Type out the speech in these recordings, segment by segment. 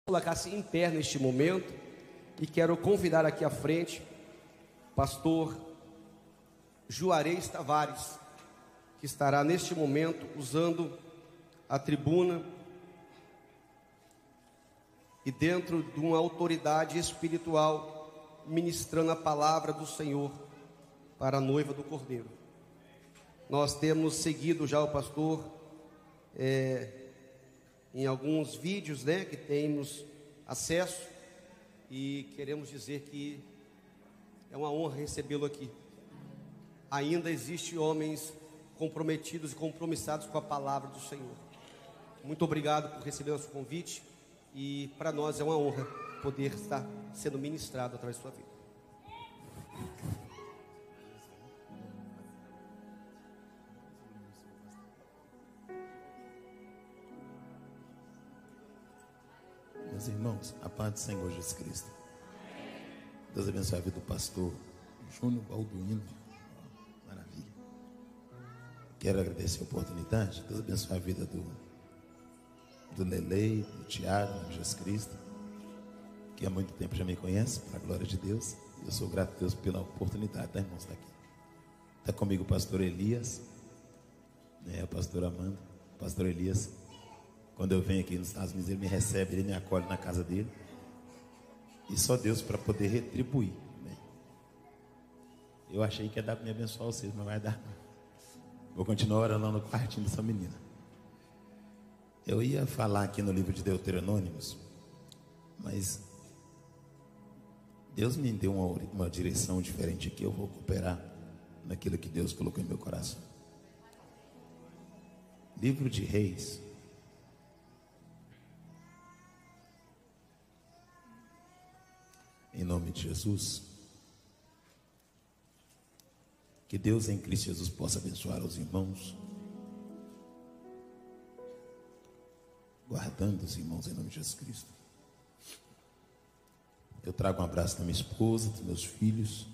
Colocar-se em pé neste momento e quero convidar aqui à frente pastor Juarez Tavares, que estará neste momento usando a tribuna e dentro de uma autoridade espiritual, ministrando a palavra do Senhor para a noiva do Cordeiro. Nós temos seguido já o pastor em alguns vídeos, que temos acesso, e queremos dizer que é uma honra recebê-lo aqui. Ainda existem homens comprometidos e compromissados com a palavra do Senhor. Muito obrigado por receber nosso convite, e para nós é uma honra poder estar sendo ministrado através da sua vida. Meus irmãos, a paz do Senhor Jesus Cristo. Deus abençoe a vida do pastor Júnior Balduino. Maravilha. Quero agradecer a oportunidade. Deus abençoe a vida do Lelei, do Tiago, do Jesus Cristo, que há muito tempo já me conhece, para a glória de Deus. Eu sou grato a Deus pela oportunidade, irmãos, estar aqui. Está comigo o pastor Elias, a pastora Amanda, o pastor Elias. Quando eu venho aqui nos Estados Unidos, ele me recebe, ele me acolhe na casa dele. E só Deus para poder retribuir. Eu achei que ia dar para me abençoar vocês, mas vai dar não. Vou continuar orando no quartinho dessa menina. Eu ia falar aqui no livro de Deuteronômios, mas Deus me deu uma direção diferente aqui. Eu vou cooperar naquilo que Deus colocou em meu coração. Livro de Reis, em nome de Jesus, que Deus em Cristo Jesus possa abençoar os irmãos, guardando os irmãos em nome de Jesus Cristo. Eu trago um abraço da minha esposa, dos meus filhos,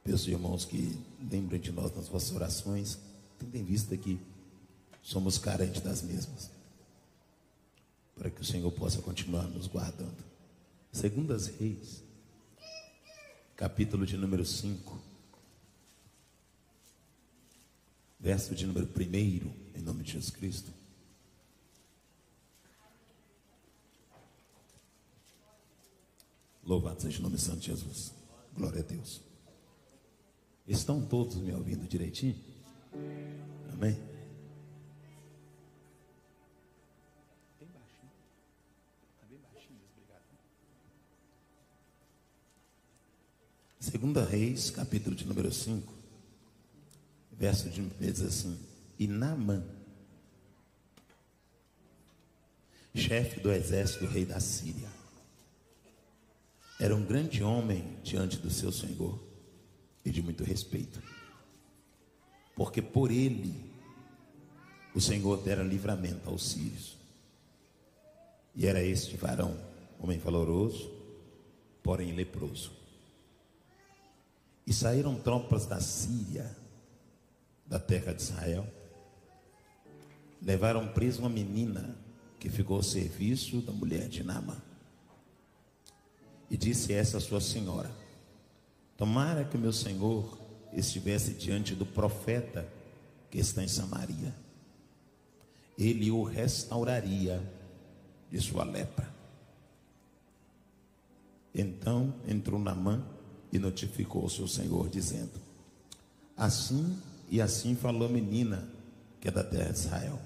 pelos irmãos que lembram de nós nas vossas orações, tendo em vista que somos carentes das mesmas, para que o Senhor possa continuar nos guardando. Segundas Reis, capítulo de número 5, verso de número 1, em nome de Jesus Cristo. Louvado seja o nome santo de Jesus. Glória a Deus. Estão todos me ouvindo direitinho? Amém? Segunda Reis, capítulo de número 5, verso de 1, diz assim: E Naamã, chefe do exército do rei da Síria, era um grande homem diante do seu senhor e de muito respeito, porque por ele o Senhor dera livramento aos sírios. E era este varão, homem valoroso, porém leproso. E saíram tropas da Síria, da terra de Israel, levaram preso uma menina que ficou ao serviço da mulher de Naamã. E disse essa sua senhora: tomara que o meu senhor estivesse diante do profeta que está em Samaria, ele o restauraria de sua lepra. Então entrou Naamã e notificou o seu senhor, dizendo: assim e assim falou a menina que é da terra de Israel.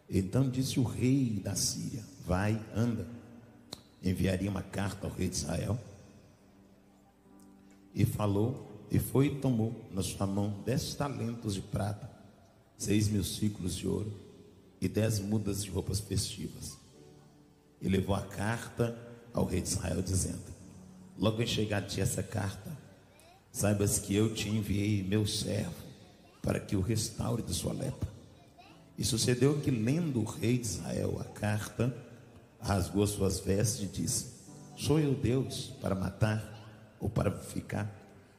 Então disse o rei da Síria: vai, anda, enviaria uma carta ao rei de Israel. E falou, e foi e tomou na sua mão 10 talentos de prata, 6.000 ciclos de ouro e 10 mudas de roupas festivas. E levou a carta ao rei de Israel, dizendo: logo em chegar a ti essa carta, saibas que eu te enviei meu servo para que o restaure de sua lepra. E sucedeu que, lendo o rei de Israel a carta, rasgou as suas vestes e disse: sou eu Deus para matar ou para ficar,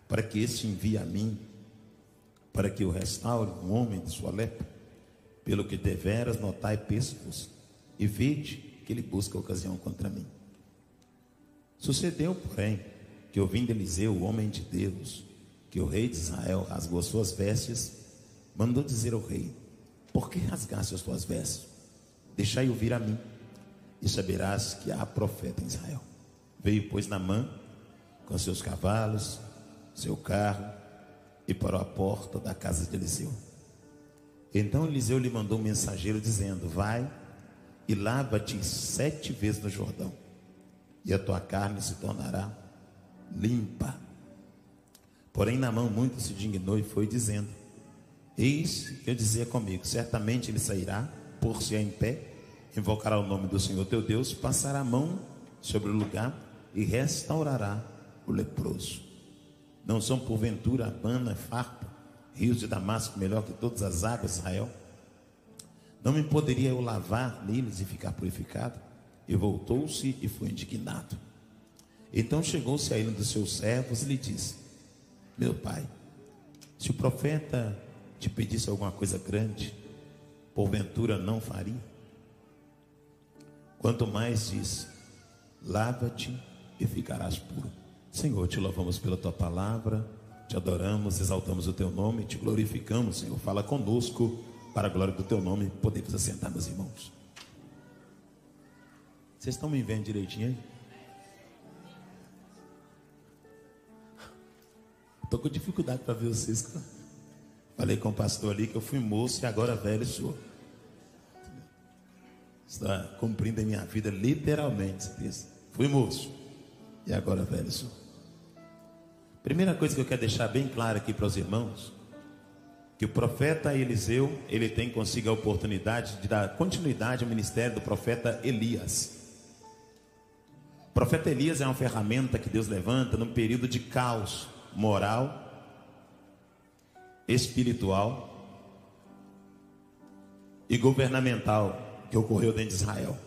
para que este envie a mim, para que o restaure um homem de sua lepra? Pelo que deveras notai pêssegos, e vede que ele busca ocasião contra mim. Sucedeu, porém, que ouvindo Eliseu, o homem de Deus, que o rei de Israel rasgou as suas vestes, mandou dizer ao rei: por que rasgaste as tuas vestes? Deixai ouvir a mim, e saberás que há profeta em Israel. Veio, pois, Naamã com seus cavalos, seu carro, e parou à porta da casa de Eliseu. Então Eliseu lhe mandou um mensageiro dizendo: vai e lava-te 7 vezes no Jordão, e a tua carne se tornará limpa. Porém Naamã muito se indignou e foi dizendo: eis que eu dizia comigo, certamente ele sairá, pôr-se em pé, invocará o nome do Senhor teu Deus, passará a mão sobre o lugar e restaurará o leproso. Não são porventura Abana, Farpa, rios de Damasco melhor que todas as águas de Israel? Não me poderia eu lavar neles e ficar purificado? E voltou-se e foi indignado. Então chegou-se a ele um dos seus servos e lhe disse: meu pai, se o profeta te pedisse alguma coisa grande, porventura não faria? Quanto mais diz: lava-te e ficarás puro. Senhor, te louvamos pela tua palavra, te adoramos, exaltamos o teu nome, te glorificamos, Senhor. Fala conosco para a glória do teu nome. Podemos assentar, meus irmãos. Vocês estão me vendo direitinho aí? Estou com dificuldade para ver vocês. Falei com o pastor ali que eu fui moço e agora velho sou. Está cumprindo a minha vida literalmente. Fui moço e agora velho sou. Primeira coisa que eu quero deixar bem claro aqui para os irmãos, que o profeta Eliseu, ele tem consigo a oportunidade de dar continuidade ao ministério do profeta Elias. O profeta Elias é uma ferramenta que Deus levanta num período de caos moral, espiritual e governamental que ocorreu dentro de Israel.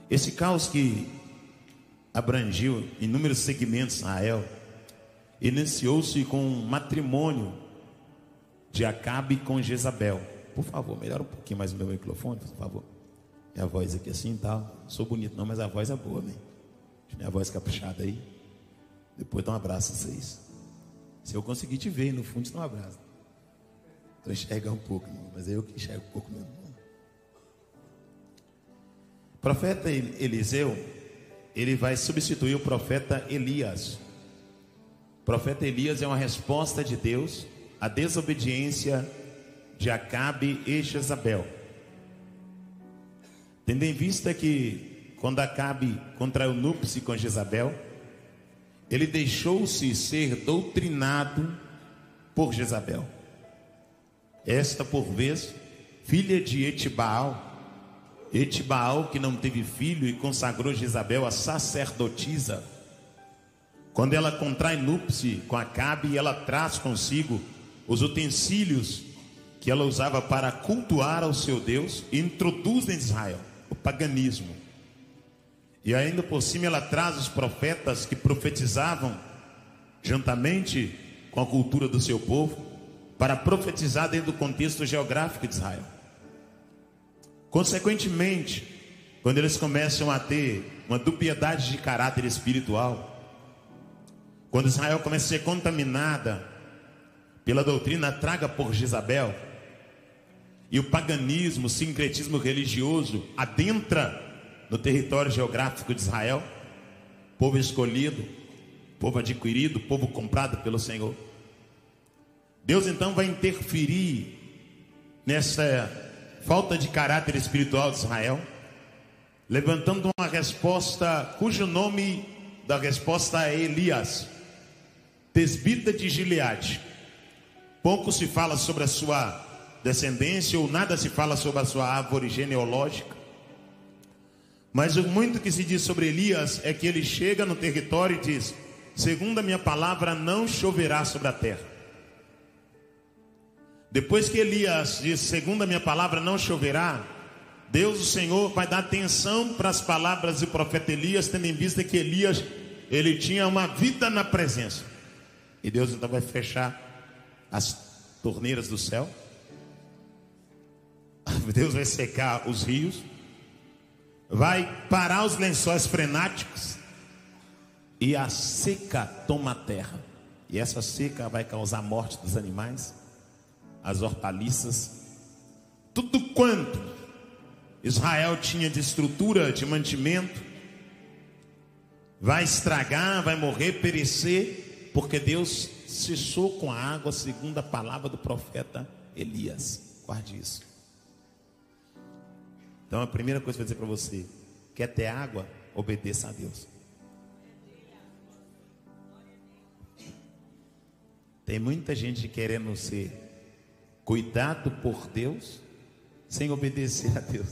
Esse caos que abrangiu inúmeros segmentos de Israel iniciou-se com um matrimônio de Acabe com Jezabel. Por favor, melhora um pouquinho mais o meu microfone, por favor. Minha voz aqui assim e tal. Não sou bonito não, mas a voz é boa, né? Minha voz caprichada aí. Depois dá um abraço a vocês. Se eu conseguir te ver no fundo, dá um abraço. Estou enxergando um pouco, irmão, mas é eu que enxergo um pouco mesmo. O profeta Eliseu, ele vai substituir o profeta Elias. O profeta Elias é uma resposta de Deus à desobediência de Acabe e Jezabel. Tendo em vista que quando Acabe contraiu núpcias com Jezabel, ele deixou-se ser doutrinado por Jezabel. Esta, por vez, filha de Etibaal, que não teve filho e consagrou Jezabel a sacerdotisa. Quando ela contrai núpcias com Acabe, ela traz consigo os utensílios que ela usava para cultuar ao seu Deus e introduz em Israel o paganismo. E ainda por cima ela traz os profetas que profetizavam juntamente com a cultura do seu povo, para profetizar dentro do contexto geográfico de Israel. Consequentemente, quando eles começam a ter uma dubiedade de caráter espiritual, quando Israel começa a ser contaminada pela doutrina traga por Jezabel, e o paganismo, o sincretismo religioso adentra no território geográfico de Israel, povo escolhido, povo adquirido, povo comprado pelo Senhor, Deus então vai interferir nessa falta de caráter espiritual de Israel, levantando uma resposta cujo nome da resposta é Elias, Tesbita de Gileade. Pouco se fala sobre a sua descendência, ou nada se fala sobre a sua árvore genealógica, mas o muito que se diz sobre Elias é que ele chega no território e diz: segundo a minha palavra não choverá sobre a terra. Depois que Elias diz: segundo a minha palavra não choverá, Deus, o Senhor, vai dar atenção para as palavras do profeta Elias, tendo em vista que Elias, ele tinha uma vida na presença. E Deus então vai fechar as torneiras do céu. Deus vai secar os rios. vai parar os lençóis freáticos e a seca toma a terra. E essa seca vai causar a morte dos animais, as hortaliças, tudo quanto Israel tinha de estrutura, de mantimento, vai estragar, vai morrer, perecer, porque Deus cessou com a água, segundo a palavra do profeta Elias. Guarde isso. Então a primeira coisa que eu vou dizer para você: quer ter água? Obedeça a Deus. Tem muita gente querendo ser cuidado por Deus sem obedecer a Deus.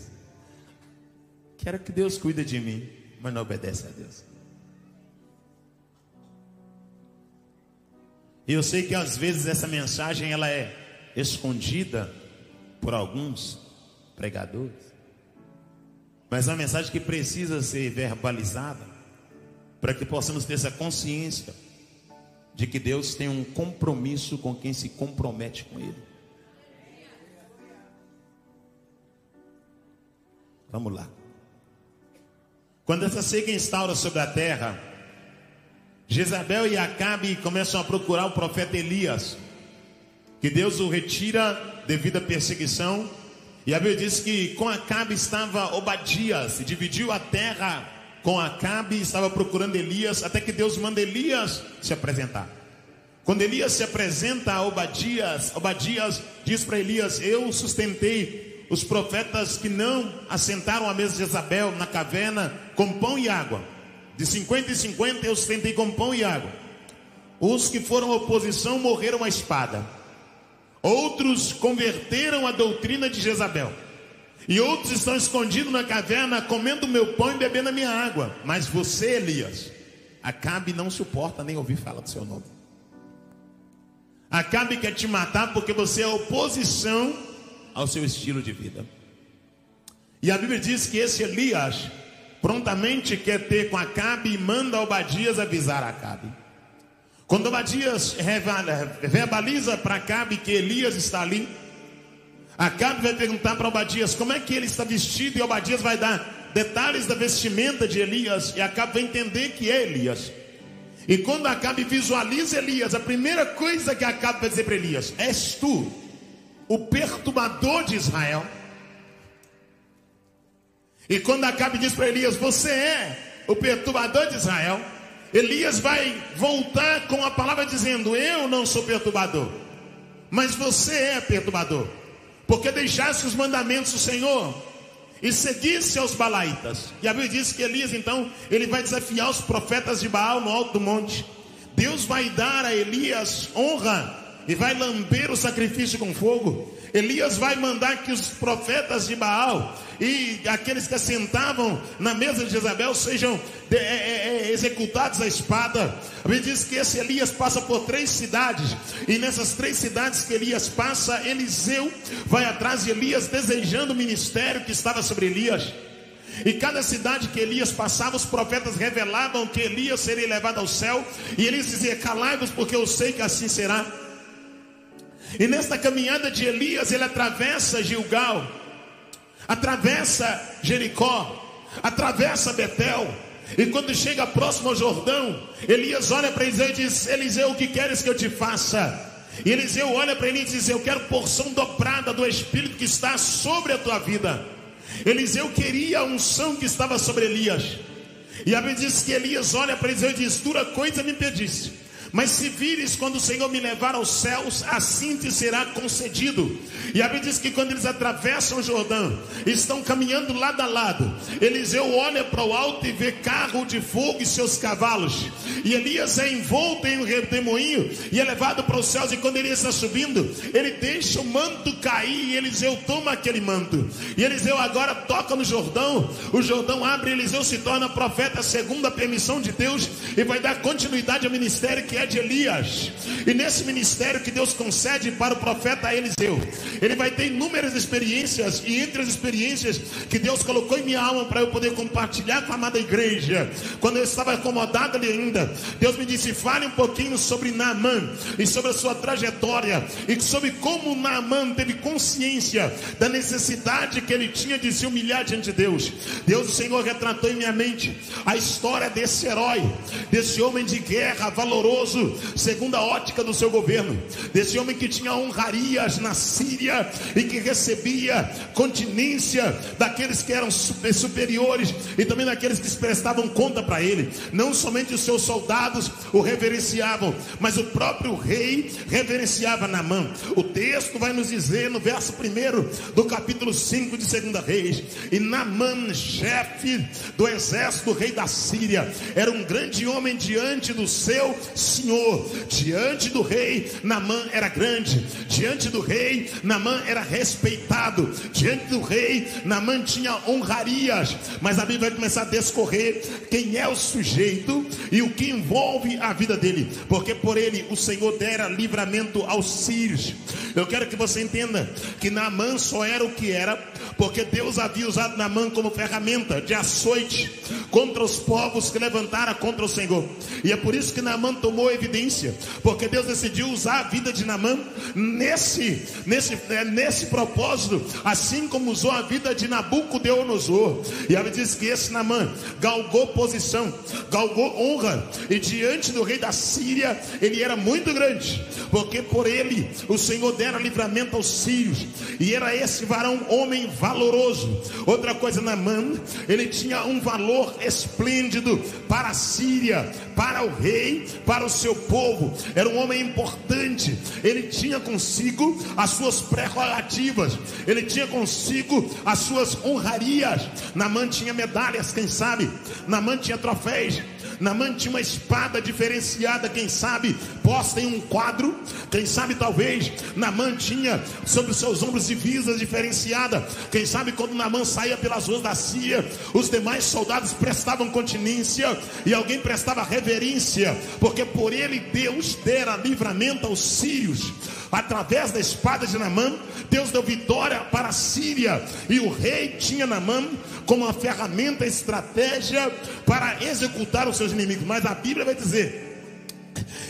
Quero que Deus cuide de mim, mas não obedece a Deus. E eu sei que às vezes essa mensagem ela é escondida por alguns pregadores, mas é uma mensagem que precisa ser verbalizada para que possamos ter essa consciência de que Deus tem um compromisso com quem se compromete com Ele. Vamos lá. Quando essa seca instaura sobre a terra, Jezabel e Acabe começam a procurar o profeta Elias, que Deus o retira devido à perseguição. E a Bíblia diz que com Acabe estava Obadias, e dividiu a terra com Acabe, estava procurando Elias, até que Deus manda Elias se apresentar. Quando Elias se apresenta a Obadias, Obadias diz para Elias: eu sustentei os profetas que não assentaram à mesa de Jezabel na caverna com pão e água. De 50 em 50 eu sustentei com pão e água. Os que foram oposição morreram à espada. Outros converteram a doutrina de Jezabel. E outros estão escondidos na caverna, comendo meu pão e bebendo a minha água. Mas você, Elias, Acabe não suporta nem ouvir falar do seu nome. Acabe quer te matar porque você é oposição ao seu estilo de vida. E a Bíblia diz que esse Elias prontamente quer ter com Acabe e manda Obadias avisar Acabe. Quando Obadias verbaliza para Acabe que Elias está ali, Acabe vai perguntar para Obadias como é que ele está vestido, e Obadias vai dar detalhes da vestimenta de Elias, e Acabe vai entender que é Elias. E quando Acabe visualiza Elias, a primeira coisa que Acabe vai dizer para Elias: és tu o perturbador de Israel? E quando Acabe diz para Elias: você é o perturbador de Israel, Elias vai voltar com a palavra dizendo: eu não sou perturbador, mas você é perturbador, porque deixaste os mandamentos do Senhor e seguisse aos balaitas. E a Bíblia diz que Elias então ele vai desafiar os profetas de Baal no alto do monte. Deus vai dar a Elias honra e vai lamber o sacrifício com fogo. Elias vai mandar que os profetas de Baal e aqueles que assentavam na mesa de Jezabel sejam executados à espada. A Bíblia diz que esse Elias passa por 3 cidades, e nessas 3 cidades que Elias passa, Eliseu vai atrás de Elias desejando o ministério que estava sobre Elias. E cada cidade que Elias passava, os profetas revelavam que Elias seria levado ao céu, e Elias dizia: calai-vos, porque eu sei que assim será. E nesta caminhada de Elias, ele atravessa Gilgal, atravessa Jericó, atravessa Betel. E quando chega próximo ao Jordão, Elias olha para Eliseu e diz: Eliseu, o que queres que eu te faça? E Eliseu olha para ele e diz: eu quero porção dobrada do Espírito que está sobre a tua vida. Eliseu queria a unção que estava sobre Elias. E a Bíblia diz que Elias olha para Eliseu e diz: dura coisa me pediste, mas se vires quando o Senhor me levar aos céus, assim te será concedido. E a Bíblia diz que quando eles atravessam o Jordão, estão caminhando lado a lado, Eliseu olha para o alto e vê carro de fogo e seus cavalos. E Elias é envolto em um redemoinho e é levado para os céus. E quando Elias está subindo, ele deixa o manto cair, e Eliseu toma aquele manto. E Eliseu agora toca no Jordão, o Jordão abre, e Eliseu se torna profeta segundo a permissão de Deus, e vai dar continuidade ao ministério que é de Elias. E nesse ministério que Deus concede para o profeta Eliseu, ele vai ter inúmeras experiências, e entre as experiências que Deus colocou em minha alma irmão, para eu poder compartilhar com a amada igreja. Quando eu estava acomodado ali ainda, Deus me disse: fale um pouquinho sobre Naamã e sobre a sua trajetória, e sobre como Naamã teve consciência da necessidade que ele tinha de se humilhar diante de Deus. Deus, o Senhor, retratou em minha mente a história desse herói, desse homem de guerra valoroso, segundo a ótica do seu governo, desse homem que tinha honrarias na Síria e que recebia continência daqueles que eram superiores e também daqueles que prestavam conta para ele. Não somente os seus soldados o reverenciavam, mas o próprio rei reverenciava Naamã. O texto vai nos dizer no verso 1 do capítulo 5 de 2 Reis: e Naamã, chefe do exército do rei da Síria, era um grande homem diante do seu senhor. Diante do rei, Naamã era grande. Diante do rei, Naamã era respeitado. Diante do rei, Naamã tinha honrarias. Mas a Bíblia vai começar a descorrer quem é o sujeito e o que envolve a vida dele, porque por ele o Senhor dera livramento aos sírios. Eu quero que você entenda que Naamã só era o que era porque Deus havia usado Naamã como ferramenta de açoite contra os povos que levantaram contra o Senhor. E é por isso que Naamã tomou evidência, porque Deus decidiu usar a vida de Naamã nesse propósito, assim como usou a vida de Nabucodonosor. E ela diz que esse Naamã galgou posição, galgou honra, e diante do rei da Síria ele era muito grande, porque por ele o Senhor dera livramento aos sírios, e era esse varão homem valoroso. Outra coisa, Naamã, ele tinha um valor esplêndido para a Síria, para o rei, para o seu povo. Era um homem importante. Ele tinha consigo as suas prerrogativas, ele tinha consigo as suas honrarias. Naamã tinha medalhas, quem sabe? Naamã tinha troféus. Naamã tinha uma espada diferenciada, quem sabe posta em um quadro. Quem sabe talvez Naamã tinha sobre os seus ombros divisas diferenciada. Quem sabe quando Naamã saía pelas ruas da Síria, os demais soldados prestavam continência e alguém prestava reverência, porque por ele Deus dera livramento aos sírios. Através da espada de Naamã, Deus deu vitória para a Síria, e o rei tinha Naamã como uma ferramenta, estratégia para executar os seus inimigos. Mas a Bíblia vai dizer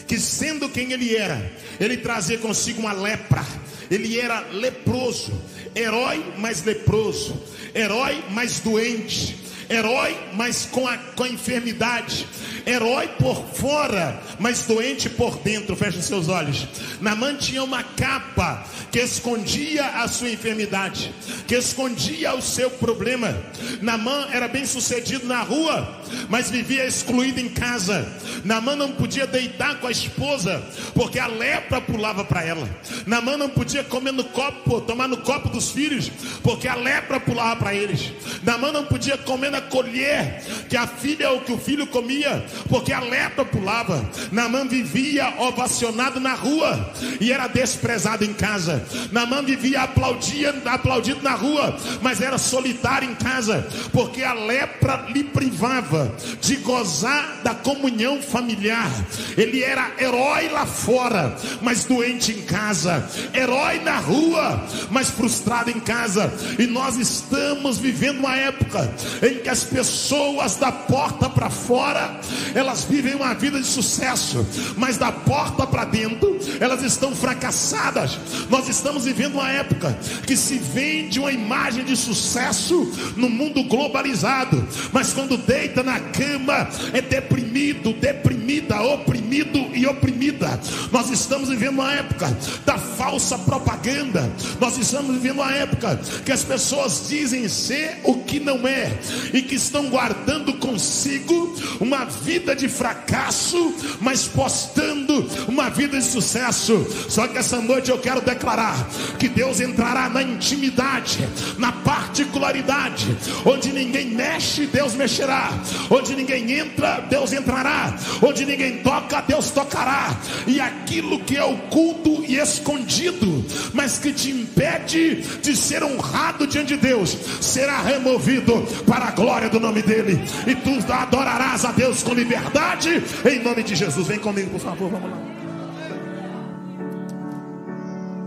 que, sendo quem ele era, ele trazia consigo uma lepra. Ele era leproso, herói mais leproso, herói mais doente, herói mas com a enfermidade, herói por fora, mas doente por dentro. Feche os seus olhos. Naamã tinha uma capa que escondia a sua enfermidade, que escondia o seu problema. Naamã era bem sucedido na rua, mas vivia excluído em casa. Naamã não podia deitar com a esposa, porque a lepra pulava para ela. Naamã não podia comer no copo, tomar no copo dos filhos, porque a lepra pulava para eles. Naamã não podia comer na colher que a filha ou que o filho comia, porque a lepra pulava. Naamã vivia ovacionado na rua e era desprezado em casa. Naamã vivia aplaudido na rua, mas era solitário em casa, porque a lepra lhe privava de gozar da comunhão familiar. Ele era herói lá fora, mas doente em casa, herói na rua, mas frustrado em casa. E nós estamos vivendo uma época em que as pessoas da porta para fora, elas vivem uma vida de sucesso, mas da porta para dentro elas estão fracassadas. Nós estamos vivendo uma época que se vende uma imagem de sucesso no mundo globalizado, mas quando deita na cama é deprimido, deprimida, oprimido e oprimida. Nós estamos vivendo uma época da falsa propaganda. Nós estamos vivendo uma época que as pessoas dizem ser o que não é, e que estão guardando consigo uma vida de fracasso, mas postando uma vida de sucesso. Só que essa noite eu quero declarar que Deus entrará na intimidade, na particularidade. Onde ninguém mexe, Deus mexerá. Onde ninguém entra, Deus entrará. Onde ninguém toca, Deus tocará. E aquilo que é oculto e escondido, mas que te impede de ser honrado diante de Deus, será removido para a glória do nome dele. E tu adorarás a Deus com liberdade, em nome de Jesus. Vem comigo, por favor, vamos lá.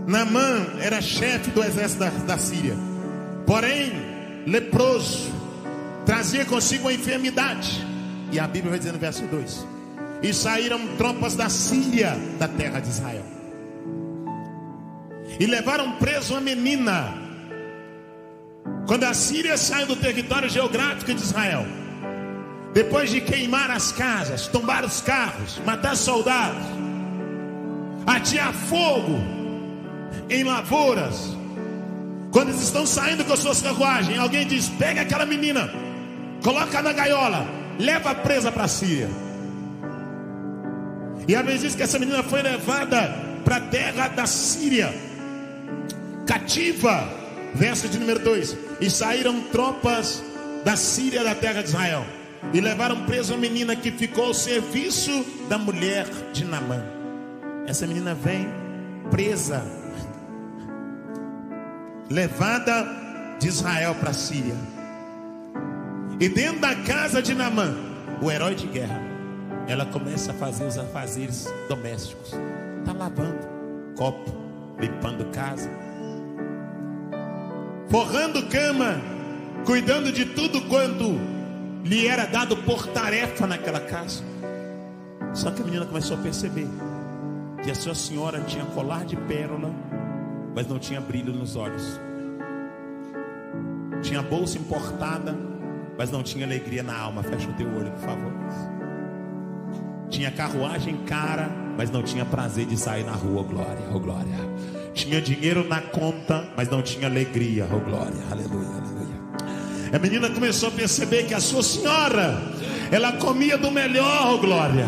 Naamã era chefe do exército da Síria, porém leproso, trazia consigo a enfermidade. E a Bíblia vai dizer no verso 2: e saíram tropas da Síria da terra de Israel, e levaram preso uma menina. Quando a Síria saiu do território geográfico de Israel, depois de queimar as casas, tombar os carros, matar soldados, atear fogo em lavouras, quando eles estão saindo com as suas carruagens, alguém diz: pega aquela menina, coloca na gaiola, leva presa para a Síria. E a Bíblia diz que essa menina foi levada para a terra da Síria, cativa. Verso de número 2: e saíram tropas da Síria da terra de Israel, e levaram preso a menina que ficou ao serviço da mulher de Naamã. Essa menina vem presa, levada de Israel para a Síria. E dentro da casa de Naamã, o herói de guerra, ela começa a fazer os afazeres domésticos. Está lavando copo, limpando casa, forrando cama, cuidando de tudo quanto lhe era dado por tarefa naquela casa. Só que a menina começou a perceber que a sua senhora tinha colar de pérola, mas não tinha brilho nos olhos. Tinha bolsa importada, mas não tinha alegria na alma. Fecha o teu olho, por favor. Tinha carruagem cara, mas não tinha prazer de sair na rua. Oh glória, oh glória. Tinha dinheiro na conta, mas não tinha alegria. Oh glória, aleluia, aleluia. A menina começou a perceber que a sua senhora, ela comia do melhor, oh glória.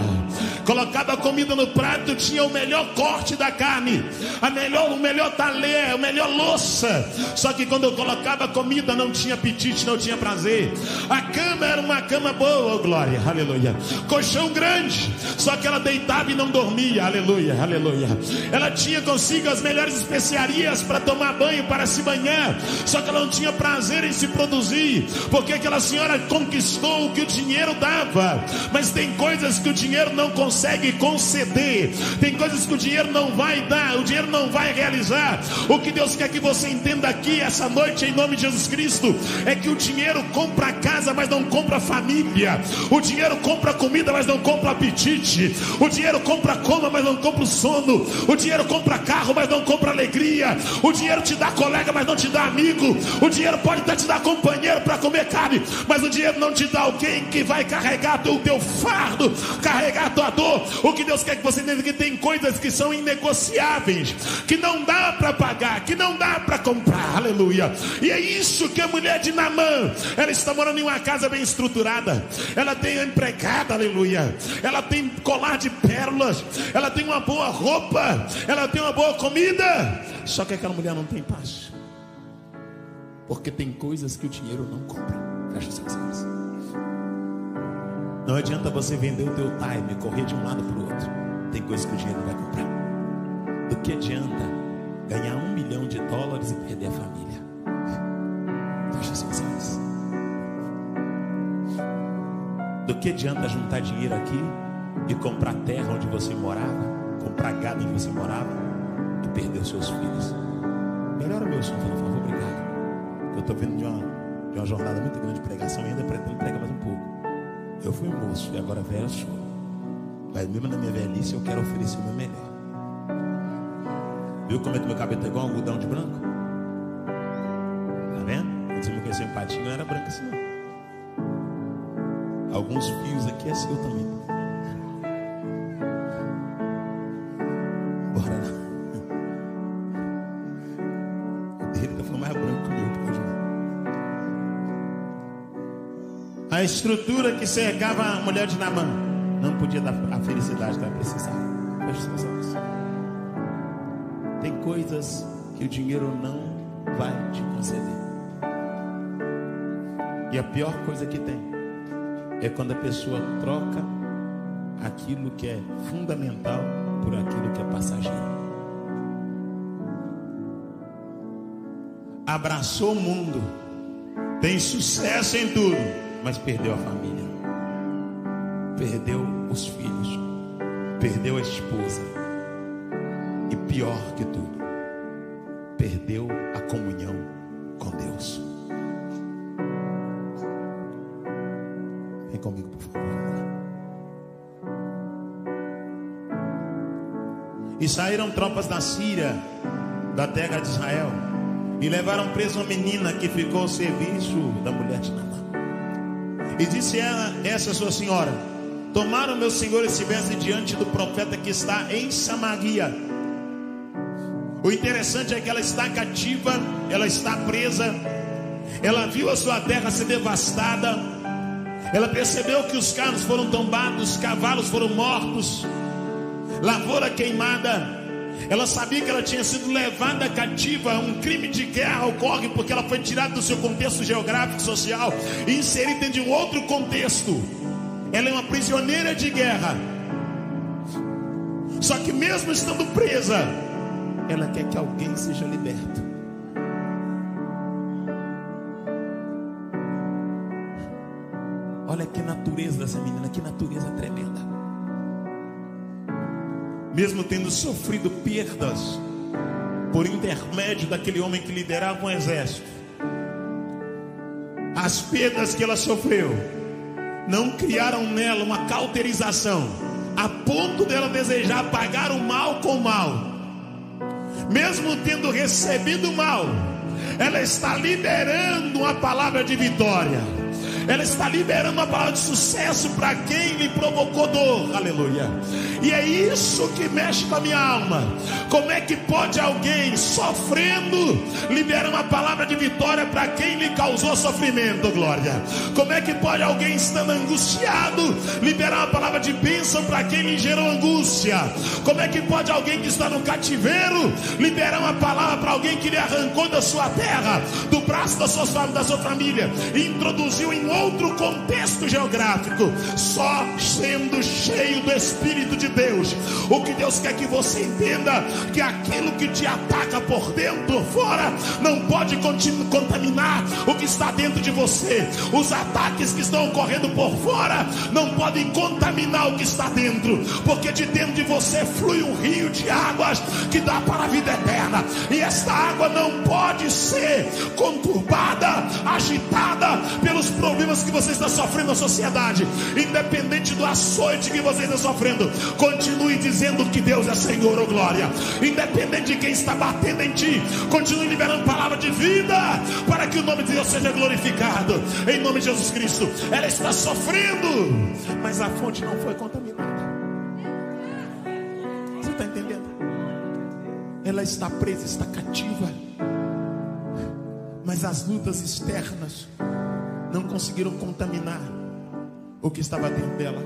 Colocava a comida no prato, tinha o melhor corte da carne, o melhor talher, a melhor louça. Só que quando eu colocava a comida, não tinha apetite, não tinha prazer. A cama era uma cama boa, oh glória, aleluia. Colchão grande, só que ela deitava e não dormia, aleluia, aleluia. Ela tinha consigo as melhores especiarias para tomar banho, para se banhar, só que ela não tinha prazer em se produzir, porque aquela senhora conquistou o que o dinheiro dava. Mas tem coisas que o dinheiro não consegue conceder, tem coisas que o dinheiro não vai dar, o dinheiro não vai realizar. O que Deus quer que você entenda aqui essa noite, em nome de Jesus Cristo, é que o dinheiro compra casa, mas não compra família. O dinheiro compra comida, mas não compra apetite. O dinheiro compra coma, mas não compra o sono. O dinheiro compra carro, mas não compra alegria. O dinheiro te dá colega, mas não te dá amigo. O dinheiro pode até te dar companheiro para comer carne, mas o dinheiro não te dá alguém que vai carregar o teu fardo, carregar a tua dor. O que Deus quer que você entenda, que tem coisas que são inegociáveis, que não dá para pagar, que não dá para comprar, aleluia. E é isso que a mulher de Naamã, ela está morando em uma casa bem estruturada, ela tem a empregada, aleluia, ela tem colar de pérolas, ela tem uma boa roupa, ela tem uma boa comida. Só que aquela mulher não tem paz, porque tem coisas que o dinheiro não compra. Fecha os seus olhos. Não adianta você vender o teu time, correr de um lado para o outro. Tem coisas que o dinheiro não vai comprar. Do que adianta ganhar $1 milhão e perder a família? Fecha os seus olhos. Do que adianta juntar dinheiro aqui e comprar terra onde você morava, comprar gado onde você morava e perder os seus filhos? Melhora o meu som, por favor, obrigado. Eu estou vindo de uma jornada muito grande de pregação e ainda pretendo pregar mais um pouco. Eu fui moço e agora velho eu sou. Mas mesmo na minha velhice eu quero oferecer o meu melhor. Viu como é que meu cabelo tá igual um algodão de branco? Tá vendo? Antes de me conhecer um patinho não era branco assim não. Alguns fios aqui é seu também. Bora lá. O dele tá ficando mais branco que o meu. A estrutura que cercava a mulher de Naamã não podia dar a felicidade que ela precisava. Feche seus olhos. Tem coisas que o dinheiro não vai te conceder. E a pior coisa que tem é quando a pessoa troca aquilo que é fundamental por aquilo que é passageiro. Abraçou o mundo, tem sucesso em tudo, mas perdeu a família, perdeu os filhos, perdeu a esposa e pior que tudo, perdeu a comunhão com Deus. Vem comigo, por favor. E saíram tropas da Síria, da terra de Israel, e levaram presa uma menina que ficou ao serviço da mulher de Naamã. E disse ela, essa sua senhora: tomaram meu senhor estivesse diante do profeta que está em Samaria. O interessante é que ela está cativa, ela está presa, ela viu a sua terra ser devastada, ela percebeu que os carros foram tombados, os cavalos foram mortos, lavoura queimada. Ela sabia que ela tinha sido levada cativa. Um crime de guerra ocorre porque ela foi tirada do seu contexto geográfico, social, e inserida dentro de um outro contexto. Ela é uma prisioneira de guerra. Só que mesmo estando presa, ela quer que alguém seja liberto. Olha que natureza dessa menina, que natureza tremenda. Mesmo tendo sofrido perdas por intermédio daquele homem que liderava um exército, as perdas que ela sofreu não criaram nela uma cauterização a ponto dela desejar pagar o mal com o mal. Mesmo tendo recebido o mal, ela está liberando uma palavra de vitória. Ela está liberando uma palavra de sucesso para quem lhe provocou dor. Aleluia. E é isso que mexe com a minha alma. Como é que pode alguém sofrendo liberar uma palavra de vitória para quem lhe causou sofrimento? Glória. Como é que pode alguém estando angustiado liberar uma palavra de bênção para quem lhe gerou angústia? Como é que pode alguém que está no cativeiro liberar uma palavra para alguém que lhe arrancou da sua terra, do braço da sua família, e introduziu em outro contexto geográfico? Só sendo cheio do Espírito de Deus. O que Deus quer que você entenda, que aquilo que te ataca por dentro, por fora, não pode contaminar o que está dentro de você. Os ataques que estão ocorrendo por fora não podem contaminar o que está dentro, porque de dentro de você flui um rio de águas que dá para a vida eterna. E esta água não pode ser conturbada, agitada pelos problemas que você está sofrendo na sociedade. Independente do açoite que você está sofrendo, continue dizendo que Deus é Senhor, oh glória. Independente de quem está batendo em ti, continue liberando palavra de vida para que o nome de Deus seja glorificado. Em nome de Jesus Cristo. Ela está sofrendo, mas a fonte não foi contaminada. Você está entendendo? Ela está presa, está cativa, mas as lutas externas não conseguiram contaminar o que estava dentro dela.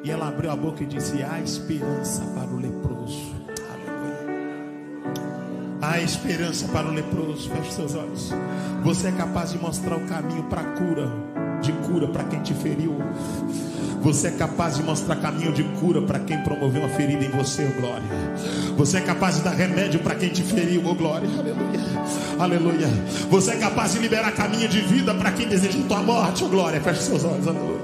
E ela abriu a boca e disse: há esperança para o leproso. Aleluia. Há esperança para o leproso. Feche seus olhos. Você é capaz de mostrar o caminho para a cura, de cura para quem te feriu. Você é capaz de mostrar caminho de cura para quem promoveu uma ferida em você, oh glória. Você é capaz de dar remédio para quem te feriu, oh glória. Aleluia, aleluia. Você é capaz de liberar caminho de vida para quem deseja tua morte, oh glória. Feche seus olhos, aleluia.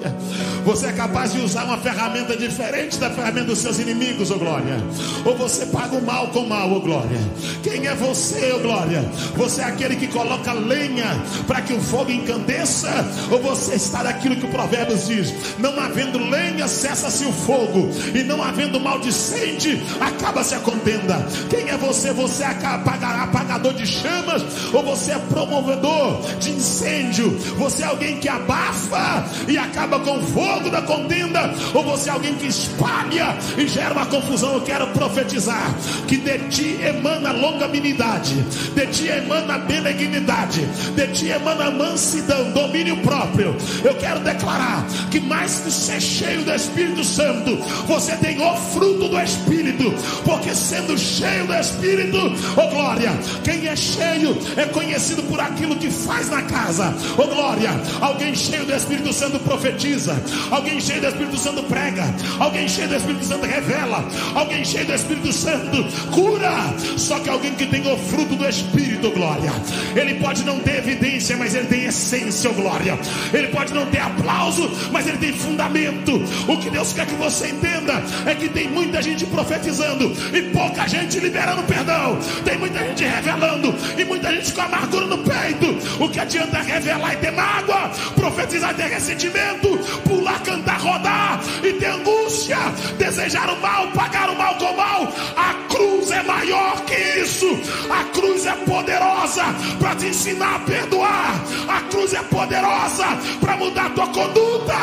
Você é capaz de usar uma ferramenta diferente da ferramenta dos seus inimigos, oh glória. Ou você paga o mal com o mal, oh glória. Quem é você, oh glória? Você é aquele que coloca lenha para que o fogo encandeça? Ou você está daquilo que o Provérbios diz: não havendo lenha, cessa-se o fogo, e não havendo maldicente, acaba-se a contenda. Quem é você? Você é apagador de chamas, ou você é promovedor de incêndio? Você é alguém que abafa e acaba com o fogo da contenda, ou você é alguém que espalha e gera uma confusão? Eu quero profetizar que de ti emana longanimidade, de ti emana benignidade, de ti emana mansidão, domínio próprio. Eu quero declarar que mais que ser cheio do Espírito Santo, você tem o fruto do Espírito, porque sendo cheio do Espírito, oh glória, quem é cheio é conhecido por aquilo que faz na casa, oh glória. Alguém cheio do Espírito Santo profetiza, alguém cheio do Espírito Santo prega, alguém cheio do Espírito Santo revela, alguém cheio do Espírito Santo cura. Só que alguém que tem o fruto do Espírito, glória, ele pode não ter evidência, mas ele tem essência, oh glória. ele pode não ter aplauso, mas ele tem fundamento. O que Deus quer que você entenda é que tem muita gente profetizando e pouca gente liberando perdão. Tem muita gente revelando e muita gente com amargura no peito. O que adianta revelar e ter mágoa, profetizar e ter ressentimento, pular, cantar, rodar e ter angústia, desejar o mal, pagar o mal com o mal? A cruz é maior que isso. A cruz é poderosa para te ensinar a perdoar. A cruz é poderosa para mudar a tua conduta.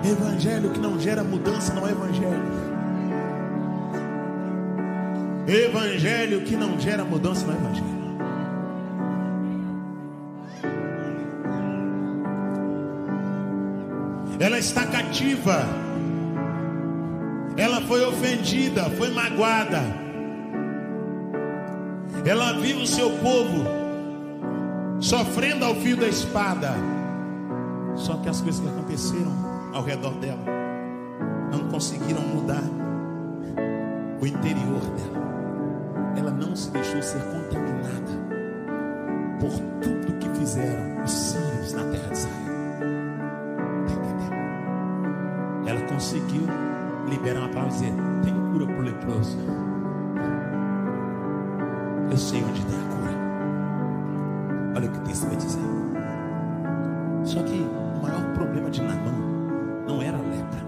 Evangelho que não gera mudança não é evangelho. Evangelho que não gera mudança não é evangelho. Ela está cativa. Ela foi ofendida, foi magoada. Ela viu o seu povo sofrendo ao fio da espada. Só que as coisas que aconteceram ao redor dela não conseguiram mudar o interior dela. Ela não se deixou ser contaminada por tudo que fizeram os sírios na terra de Israel. Ela conseguiu liberar uma palavra e dizer: tem cura para o leproso. Eu sei onde tem a cura. Olha o que o texto vai dizer. Só que o maior problema de Naamã não era a lepra.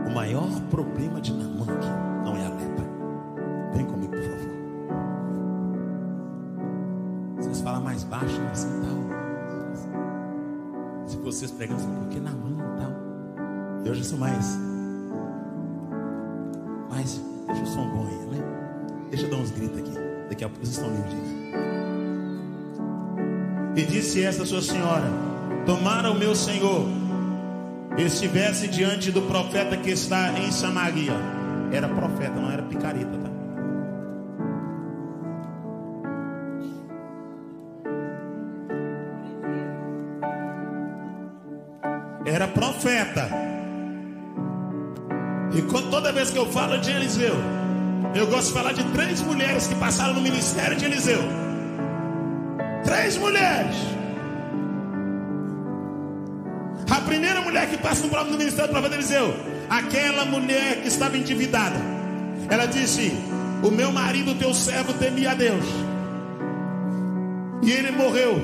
O maior problema de Naamã aqui não é a lepra. Vem comigo, por favor. Vocês falam mais baixo assim tal. Se vocês pregam assim, porque Naamã tal. Eu já sou mais deixa o som bom aí, né? Deixa eu dar uns gritos aqui. Daqui a pouco vocês estão livres disso. E disse esta sua senhora: tomara o meu senhor estivesse diante do profeta que está em Samaria. Era profeta, não era picareta, tá? Era profeta. E toda vez que eu falo de Eliseu, eu gosto de falar de 3 mulheres que passaram no ministério de Eliseu. 3 mulheres. A primeira mulher que passa no ministério do profeta Eliseu, aquela mulher que estava endividada. Ela disse: o meu marido, teu servo, temia a Deus, e ele morreu.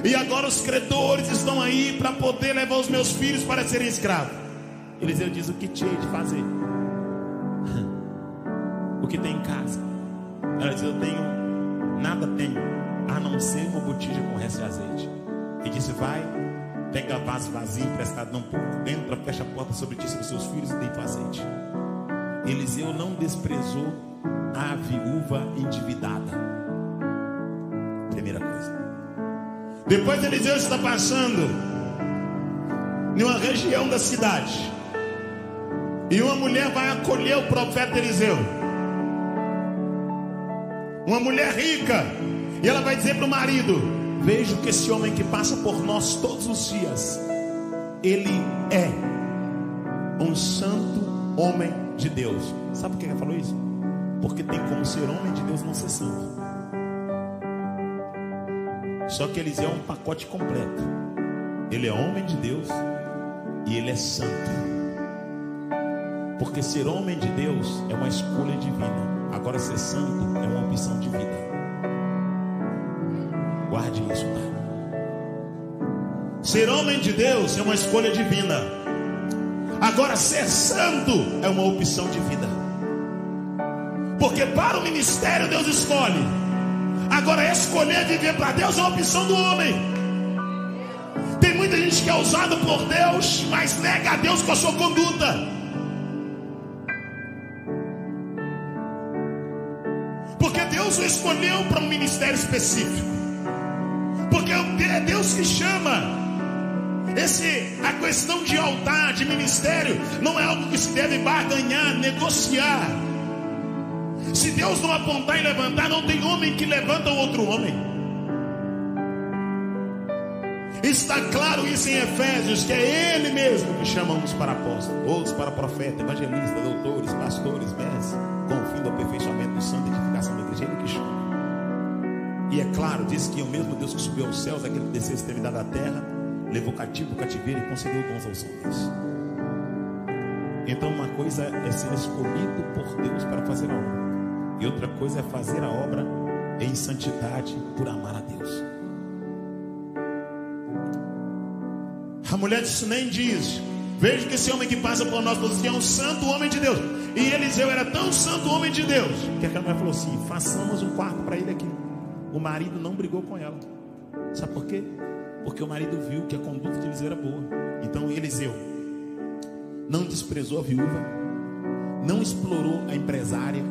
E agora os credores estão aí para poder levar os meus filhos para serem escravos. Eliseu diz: o que tinha de fazer? O que tem em casa? Ela diz: eu tenho, nada tenho, a não ser uma botija com resto de azeite. E disse: vai, pega vaso vazio emprestado não pouco, entra, fecha a porta sobre ti e sobre seus filhos e deita o azeite. Eliseu não desprezou a viúva endividada. Primeira coisa. Depois Eliseu está passando em uma região da cidade, e uma mulher vai acolher o profeta Eliseu. Uma mulher rica. E ela vai dizer para o marido: vejo que esse homem que passa por nós todos os dias, ele é um santo homem de Deus. Sabe por que ela falou isso? Porque tem como ser homem de Deus não ser santo. Só que Eliseu é um pacote completo. Ele é homem de Deus e ele é santo. Porque ser homem de Deus é uma escolha divina. Agora ser santo é uma opção de vida. Guarde isso, tá? Ser homem de Deus é uma escolha divina. Agora ser santo é uma opção de vida. Porque para o ministério Deus escolhe. Agora escolher viver para Deus é uma opção do homem. Tem muita gente que é usado por Deus, mas nega a Deus com a sua conduta. Porque Deus o escolheu para um ministério específico. Porque é Deus que chama. A questão de altar, de ministério, não é algo que se deve barganhar, negociar. Se Deus não apontar e levantar, não tem homem que levanta outro homem. Está claro isso em Efésios, que é Ele mesmo que chama uns para apóstolos, outros para profeta, evangelista, doutores, pastores, mestres, com o fim do do aperfeiçoamento do santo, edificação da igreja, ele que chama. E é claro, diz que é o mesmo Deus que subiu aos céus, aquele que desceu a extremidade da terra, levou cativo o cativeiro e concedeu dons aos homens. Então uma coisa é ser escolhido por Deus para fazer a obra, e outra coisa é fazer a obra em santidade por amar a Deus. A mulher disse, nem diz, vejo que esse homem que passa por nós é um santo homem de Deus. E Eliseu era tão santo homem de Deus que aquela mulher falou assim, façamos um quarto para ele aqui. O marido não brigou com ela. Sabe por quê? Porque o marido viu que a conduta de Eliseu era boa. Então Eliseu não desprezou a viúva, não explorou a empresária.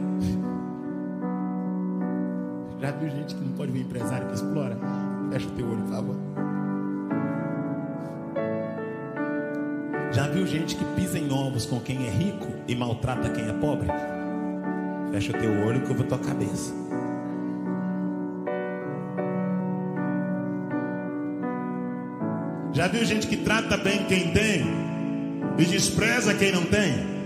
Já viu gente que não pode ver empresário que explora? Fecha o teu olho, por favor. Já viu gente que pisa em ovos com quem é rico e maltrata quem é pobre? Fecha o teu olho que eu vou tua cabeça. Já viu gente que trata bem quem tem e despreza quem não tem?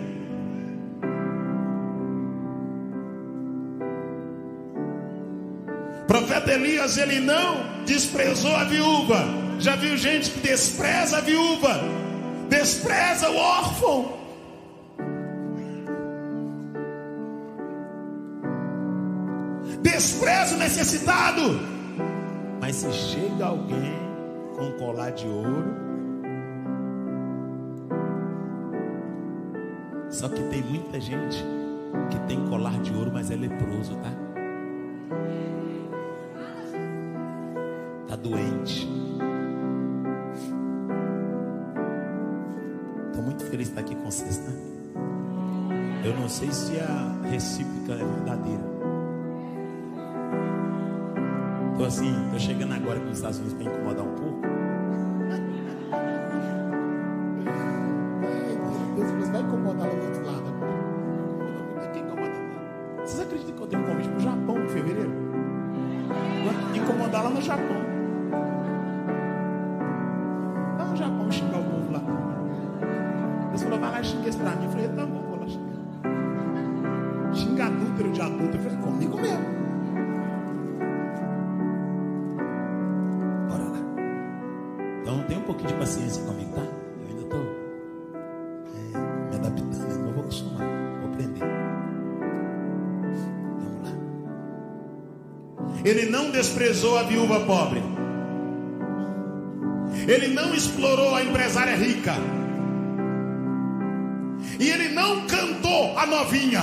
Profeta Elias, ele não desprezou a viúva. Já viu gente que despreza a viúva, despreza o órfão. Despreza o necessitado. Mas se chega alguém com um colar de ouro, só que tem muita gente que tem colar de ouro, mas é leproso, tá? Tá doente. Estou muito feliz de estar aqui com vocês, tá? Eu não sei se a recíproca é verdadeira. Estou assim, estou chegando agora com os Estados Unidos para incomodar um pouco. Deus vai incomodar lá do outro lado. Quem incomoda? Vocês acreditam que eu tenho um convite para o Japão em fevereiro? Incomodar lá no Japão. Lá no Japão, xingar o povo lá. Deus falou, vai lá e xinga isso para mim. Eu falei, tá bom, vou lá xingar. Xinga adúltero de adulto. Eu falei, comigo mesmo. Bora lá. Então tem um pouquinho de paciência comigo, tá? Eu ainda estou me adaptando, ainda não vou acostumar. Vou aprender. Vamos lá. Ele não desprezou a viúva pobre. Ele não explorou a empresária rica. E ele não cantou a novinha.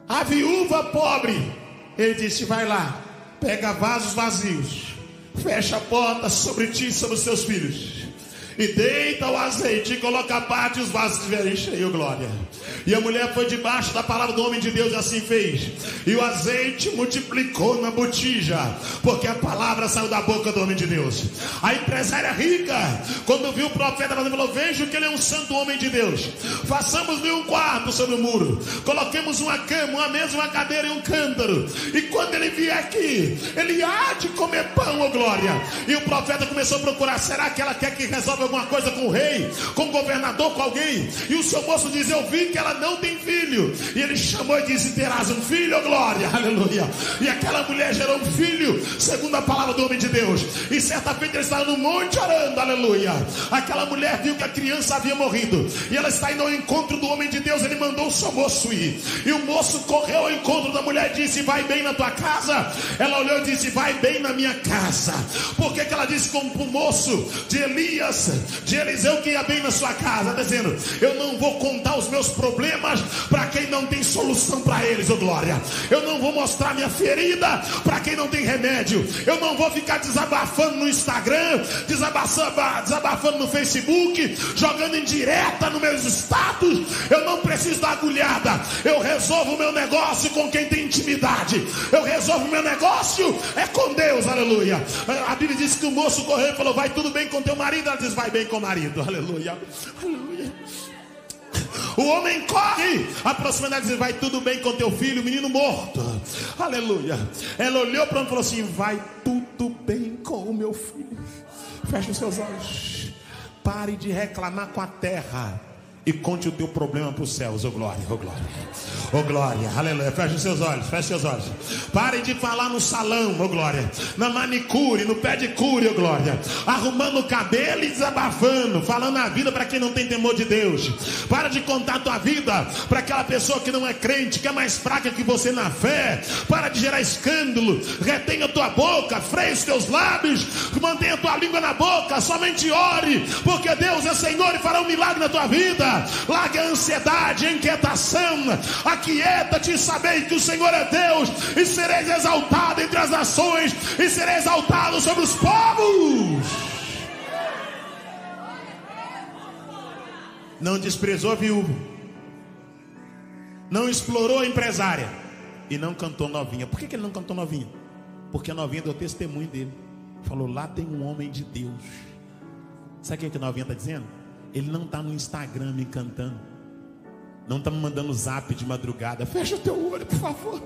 A viúva pobre, ele disse, vai lá, pega vasos vazios, fecha a porta sobre ti e sobre os teus filhos, e deita o azeite e coloca a parte e os vasos estiverem cheios, glória. E a mulher foi debaixo da palavra do homem de Deus e assim fez. E o azeite multiplicou na botija, porque a palavra saiu da boca do homem de Deus. A empresária rica, quando viu o profeta, falou, vejo que ele é um santo homem de Deus. Façamos-lhe um quarto sobre o muro, coloquemos uma cama, uma mesa, uma cadeira e um cântaro. E quando ele vier aqui, ele há de comer pão, oh glória. E o profeta começou a procurar, será que ela quer que resolva alguma coisa com o rei, com o governador, com alguém? E o seu moço diz, eu vi que ela não tem filho. E ele chamou e disse, terás um filho, oh glória, aleluia. E aquela mulher gerou um filho, segundo a palavra do homem de Deus. E certa feita ele estava no monte orando, aleluia. Aquela mulher viu que a criança havia morrido, e ela está indo ao encontro do homem de Deus. Ele mandou o seu moço ir, e o moço correu ao encontro da mulher e disse, vai bem na tua casa? Ela olhou e disse, vai bem na minha casa. Por que ela disse com o moço de Elias, de Eliseu, que ia bem na sua casa? Dizendo, eu não vou contar os meus problemas para quem não tem solução para eles, oh glória. Eu não vou mostrar minha ferida para quem não tem remédio. Eu não vou ficar desabafando no Instagram, desabafando no Facebook, jogando indireta nos meus status. Eu não preciso da agulhada. Eu resolvo o meu negócio com quem tem intimidade. Eu resolvo o meu negócio é com Deus, aleluia. A Bíblia diz que o moço correu e falou, vai tudo bem com teu marido? Ela diz, vai bem com o marido, aleluia, aleluia. O homem corre, aproxima dela e diz: vai tudo bem com teu filho, o menino morto. Aleluia. Ela olhou para ele e falou assim: vai tudo bem com o meu filho. Feche os seus olhos. Pare de reclamar com a terra e conte o teu problema para os céus. Oh glória, oh glória, oh glória, aleluia. Feche os seus olhos, feche seus olhos. Pare de falar no salão, oh glória, na manicure, no pedicure, oh glória, arrumando o cabelo e desabafando, falando a vida para quem não tem temor de Deus. Para de contar a tua vida para aquela pessoa que não é crente, que é mais fraca que você na fé. Para de gerar escândalo. Retenha a tua boca, freie os teus lábios, mantenha a tua língua na boca. Somente ore, porque Deus é Senhor e fará um milagre na tua vida. Larga a ansiedade, a inquietação. Aquieta-te e sabei que o Senhor é Deus, e sereis exaltado entre as nações, e sereis exaltado sobre os povos. Não desprezou a viúva, não explorou a empresária, e não cantou novinha. Por que ele não cantou novinha? Porque a novinha deu testemunho dele. Falou: lá tem um homem de Deus. Sabe o que a novinha está dizendo? Ele não está no Instagram me cantando, não está me mandando zap de madrugada. Fecha o teu olho, por favor.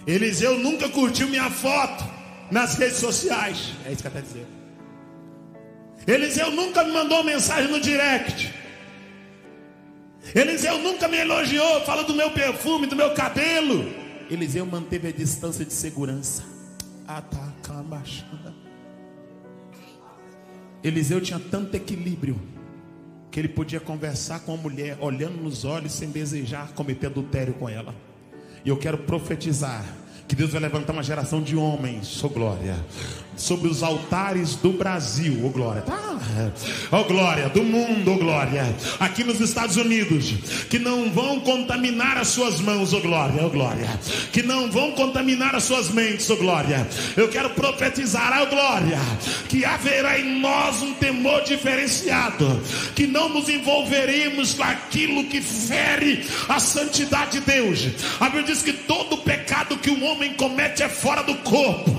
Eliseu nunca curtiu minha foto nas redes sociais. É isso que ela está dizendo. Eliseu nunca me mandou mensagem no direct. Eliseu nunca me elogiou, fala do meu perfume, do meu cabelo. Eliseu manteve a distância de segurança. Eliseu tinha tanto equilíbrio que ele podia conversar com a mulher olhando nos olhos sem desejar cometer adultério com ela. E eu quero profetizar que Deus vai levantar uma geração de homens, oh glória, sobre os altares do Brasil, oh glória, oh glória, do mundo, oh glória, aqui nos Estados Unidos, que não vão contaminar as suas mãos, oh glória, que não vão contaminar as suas mentes, oh glória. Eu quero profetizar, oh glória, que haverá em nós um temor diferenciado, que não nos envolveremos com aquilo que fere a santidade de Deus. A Bíblia diz que todo pecado que o homem comete é fora do corpo,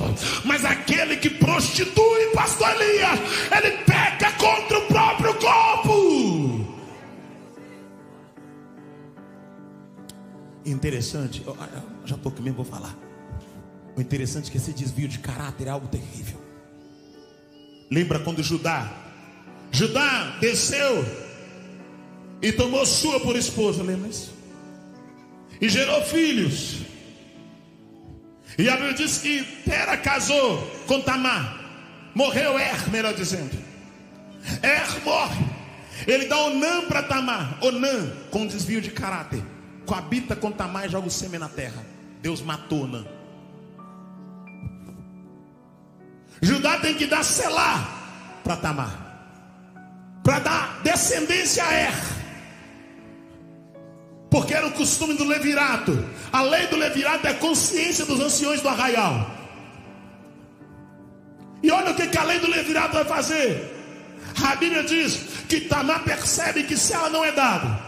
mas aquele que prostitui, pastor Elias, ele peca contra o próprio corpo. Interessante, já estou aqui mesmo, vou falar. O interessante é que esse desvio de caráter é algo terrível. Lembra quando Judá desceu e tomou Sua por esposa, lembra isso? E gerou filhos. E a Bíblia diz que Tera casou com Tamar. Morreu melhor dizendo. Morre. Ele dá Onã para Tamar. Onã, com desvio de caráter, coabita com Tamar e joga o sêmen na terra. Deus matou Onã. Judá tem que dar Selá para Tamar, para dar descendência a porque era o costume do levirato. A lei do levirato é a consciência dos anciões do arraial. E olha o que a lei do levirato vai fazer. A Bíblia diz que Tamar percebe que se ela não é dada,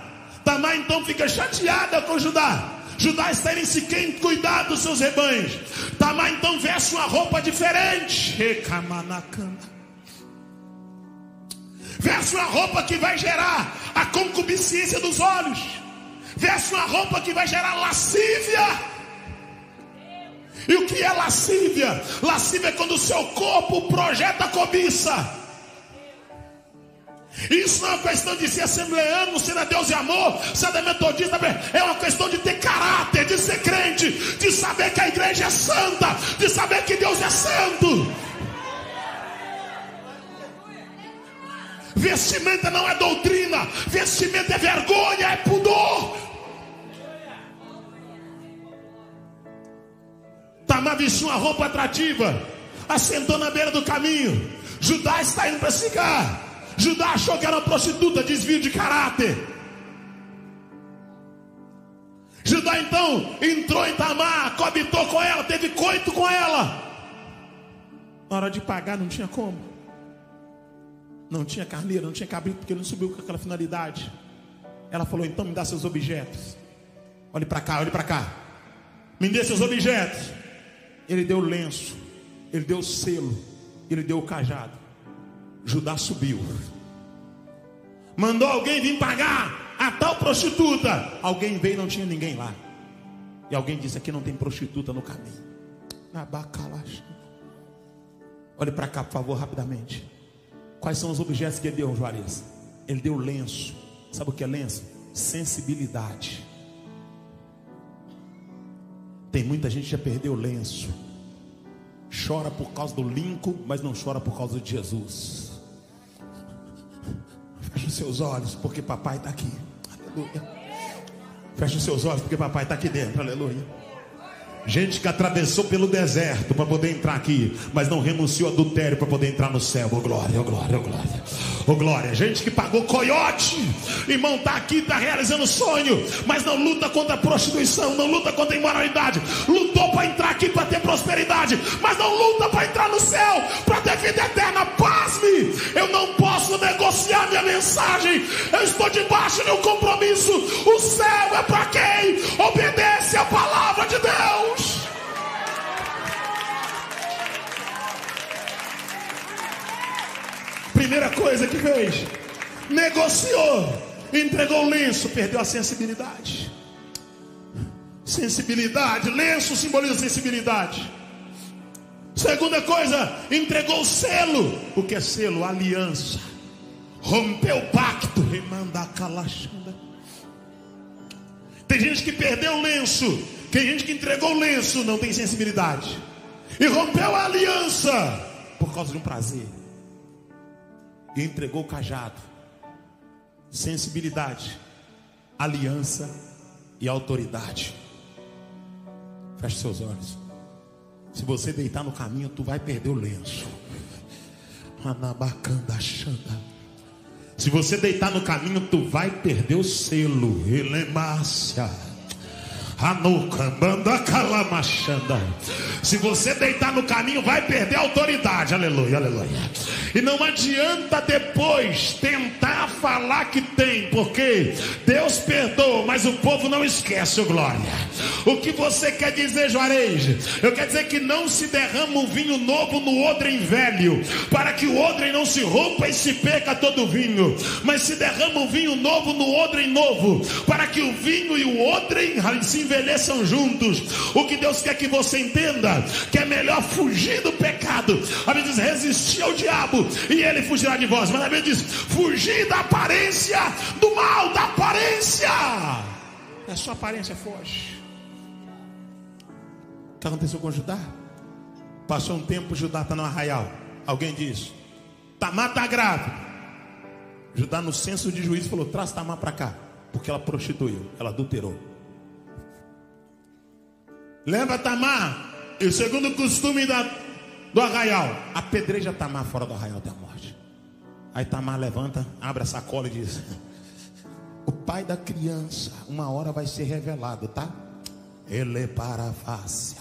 Tamar então fica chateada com Judá. Judá está em Siquém cuidar dos seus rebanhos. Tamar então veste uma roupa diferente. Veste uma roupa que vai gerar a concupiscência dos olhos. Veste uma roupa que vai gerar lascívia. E o que é lascívia? Lascívia é quando o seu corpo projeta cobiça. Isso não é uma questão de ser assembleano, ser a Deus e amor, ser da metodista. É uma questão de ter caráter, de ser crente, de saber que a igreja é santa, de saber que Deus é santo. Vestimenta não é doutrina, vestimenta é vergonha, é pudor. Tamar vestiu uma roupa atrativa, assentou na beira do caminho. Judá está indo para cigar. Judá achou que era uma prostituta, desvio de caráter. Judá então entrou em Tamar, coabitou com ela, teve coito com ela. Na hora de pagar não tinha como. Não tinha carneiro, não tinha cabrito, porque ele não subiu com aquela finalidade. Ela falou: então me dá seus objetos. Olhe para cá, olhe para cá. Me dê seus objetos. Ele deu o lenço, ele deu o selo, ele deu o cajado. Judá subiu, mandou alguém vir pagar a tal prostituta. Alguém veio e não tinha ninguém lá. E alguém disse: aqui não tem prostituta no caminho. Olhe para cá, por favor, rapidamente. Quais são os objetos que ele deu, Juarez? Ele deu lenço. Sabe o que é lenço? Sensibilidade. Tem muita gente que já perdeu lenço. Chora por causa do Lincoln, mas não chora por causa de Jesus. Feche os seus olhos, porque papai está aqui. Aleluia. Feche os seus olhos, porque papai está aqui dentro. Aleluia. Gente que atravessou pelo deserto para poder entrar aqui, mas não renunciou ao adultério para poder entrar no céu. Oh glória, oh glória, oh glória, oh glória. Gente que pagou coiote, irmão, está aqui, está realizando sonho, mas não luta contra a prostituição, não luta contra a imoralidade. Lutou para entrar aqui para ter prosperidade, mas não luta para entrar no céu, para ter vida eterna. Pasme, eu não posso negociar minha mensagem. Eu estou debaixo de um compromisso. O céu é para quem obedece a palavra de Deus. Primeira coisa que fez: negociou, entregou o lenço, perdeu a sensibilidade. Sensibilidade, lenço simboliza sensibilidade. Segunda coisa, entregou o selo. O que é selo? Aliança. Rompeu o pacto. Remanda calachanda. Tem gente que perdeu o lenço. Tem gente que entregou o lenço, não tem sensibilidade, e rompeu a aliança por causa de um prazer. E entregou o cajado. Sensibilidade, aliança e autoridade. Feche seus olhos. Se você deitar no caminho, tu vai perder o lenço. Se você deitar no caminho, tu vai perder o selo. Elemácia. Se você deitar no caminho, vai perder a autoridade. Aleluia, aleluia. E não adianta depois tentar falar que tem, porque Deus perdoa, mas o povo não esquece, glória. O que você quer dizer, Juarez? Eu quero dizer que não se derrama um vinho novo no odrem velho, para que o odrem não se rompa e se perca todo o vinho, mas se derrama um vinho novo no odrem novo, para que o vinho e o odrem se envelheçam juntos. O que Deus quer que você entenda, que é melhor fugir do pecado. A Bíblia diz: resistir ao diabo e ele fugirá de vós. Mas a Bíblia diz: fugir da aparência do mal, da aparência. A sua aparência foge. O que aconteceu com Judá? Passou um tempo, Judá está no arraial. Alguém diz: Tamar está grávida. Judá, no senso de juízo, falou: traz Tamar para cá, porque ela prostituiu, ela adulterou. Leva Tamar. E o segundo costume do arraial: apedreja Tamar fora do arraial até a morte. Aí Tamar levanta, abre a sacola e diz: o pai da criança uma hora vai ser revelado, tá? Ele para a face.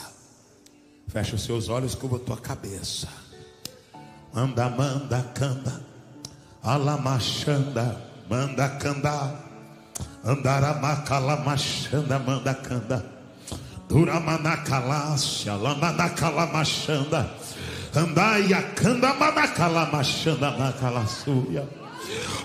Fecha os seus olhos, curva a tua cabeça. Manda, manda, canda. Alamachanda, manda, canda. Andaramakalamachanda, manda, canda. Duramanacalácia, lamanacalamachanda. Andaia, canda, manacalamachanda, nacalassuia.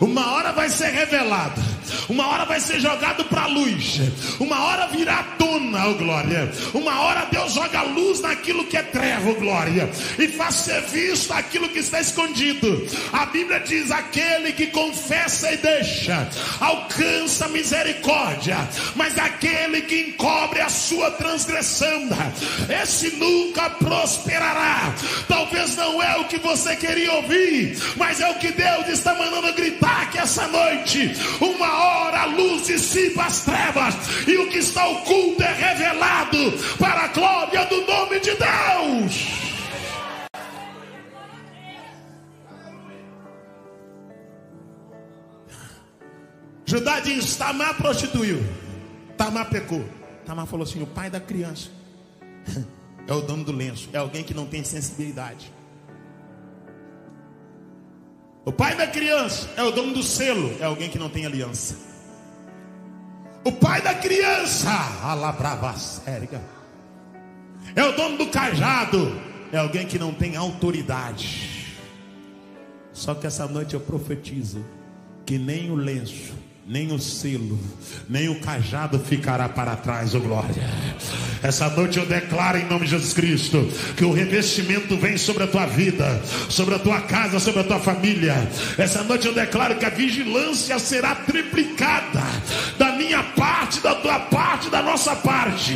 Uma hora vai ser revelada, uma hora vai ser jogado para a luz, uma hora virá à tona, oh glória. Uma hora Deus joga a luz naquilo que é treva, oh glória, e faz ser visto aquilo que está escondido. A Bíblia diz: aquele que confessa e deixa alcança misericórdia, mas aquele que encobre a sua transgressão, esse nunca prosperará. Talvez não é o que você queria ouvir, mas é o que Deus está mandando gritar que essa noite, uma hora a luz dissipa as trevas, e o que está oculto é revelado para a glória do nome de Deus. Judá diz: Tamar prostituiu, Tamar pecou. Tamar falou assim: o pai da criança é o dono do lenço, é alguém que não tem sensibilidade. O pai da criança é o dono do selo, é alguém que não tem aliança. O pai da criança, alabrava sériga, é o dono do cajado, é alguém que não tem autoridade. Só que essa noite eu profetizo que nem o lenço, nem o selo, nem o cajado ficará para trás, ô glória. Essa noite eu declaro em nome de Jesus Cristo que o revestimento vem sobre a tua vida, sobre a tua casa, sobre a tua família. Essa noite eu declaro que a vigilância será triplicada, da minha parte, da tua parte, da nossa parte,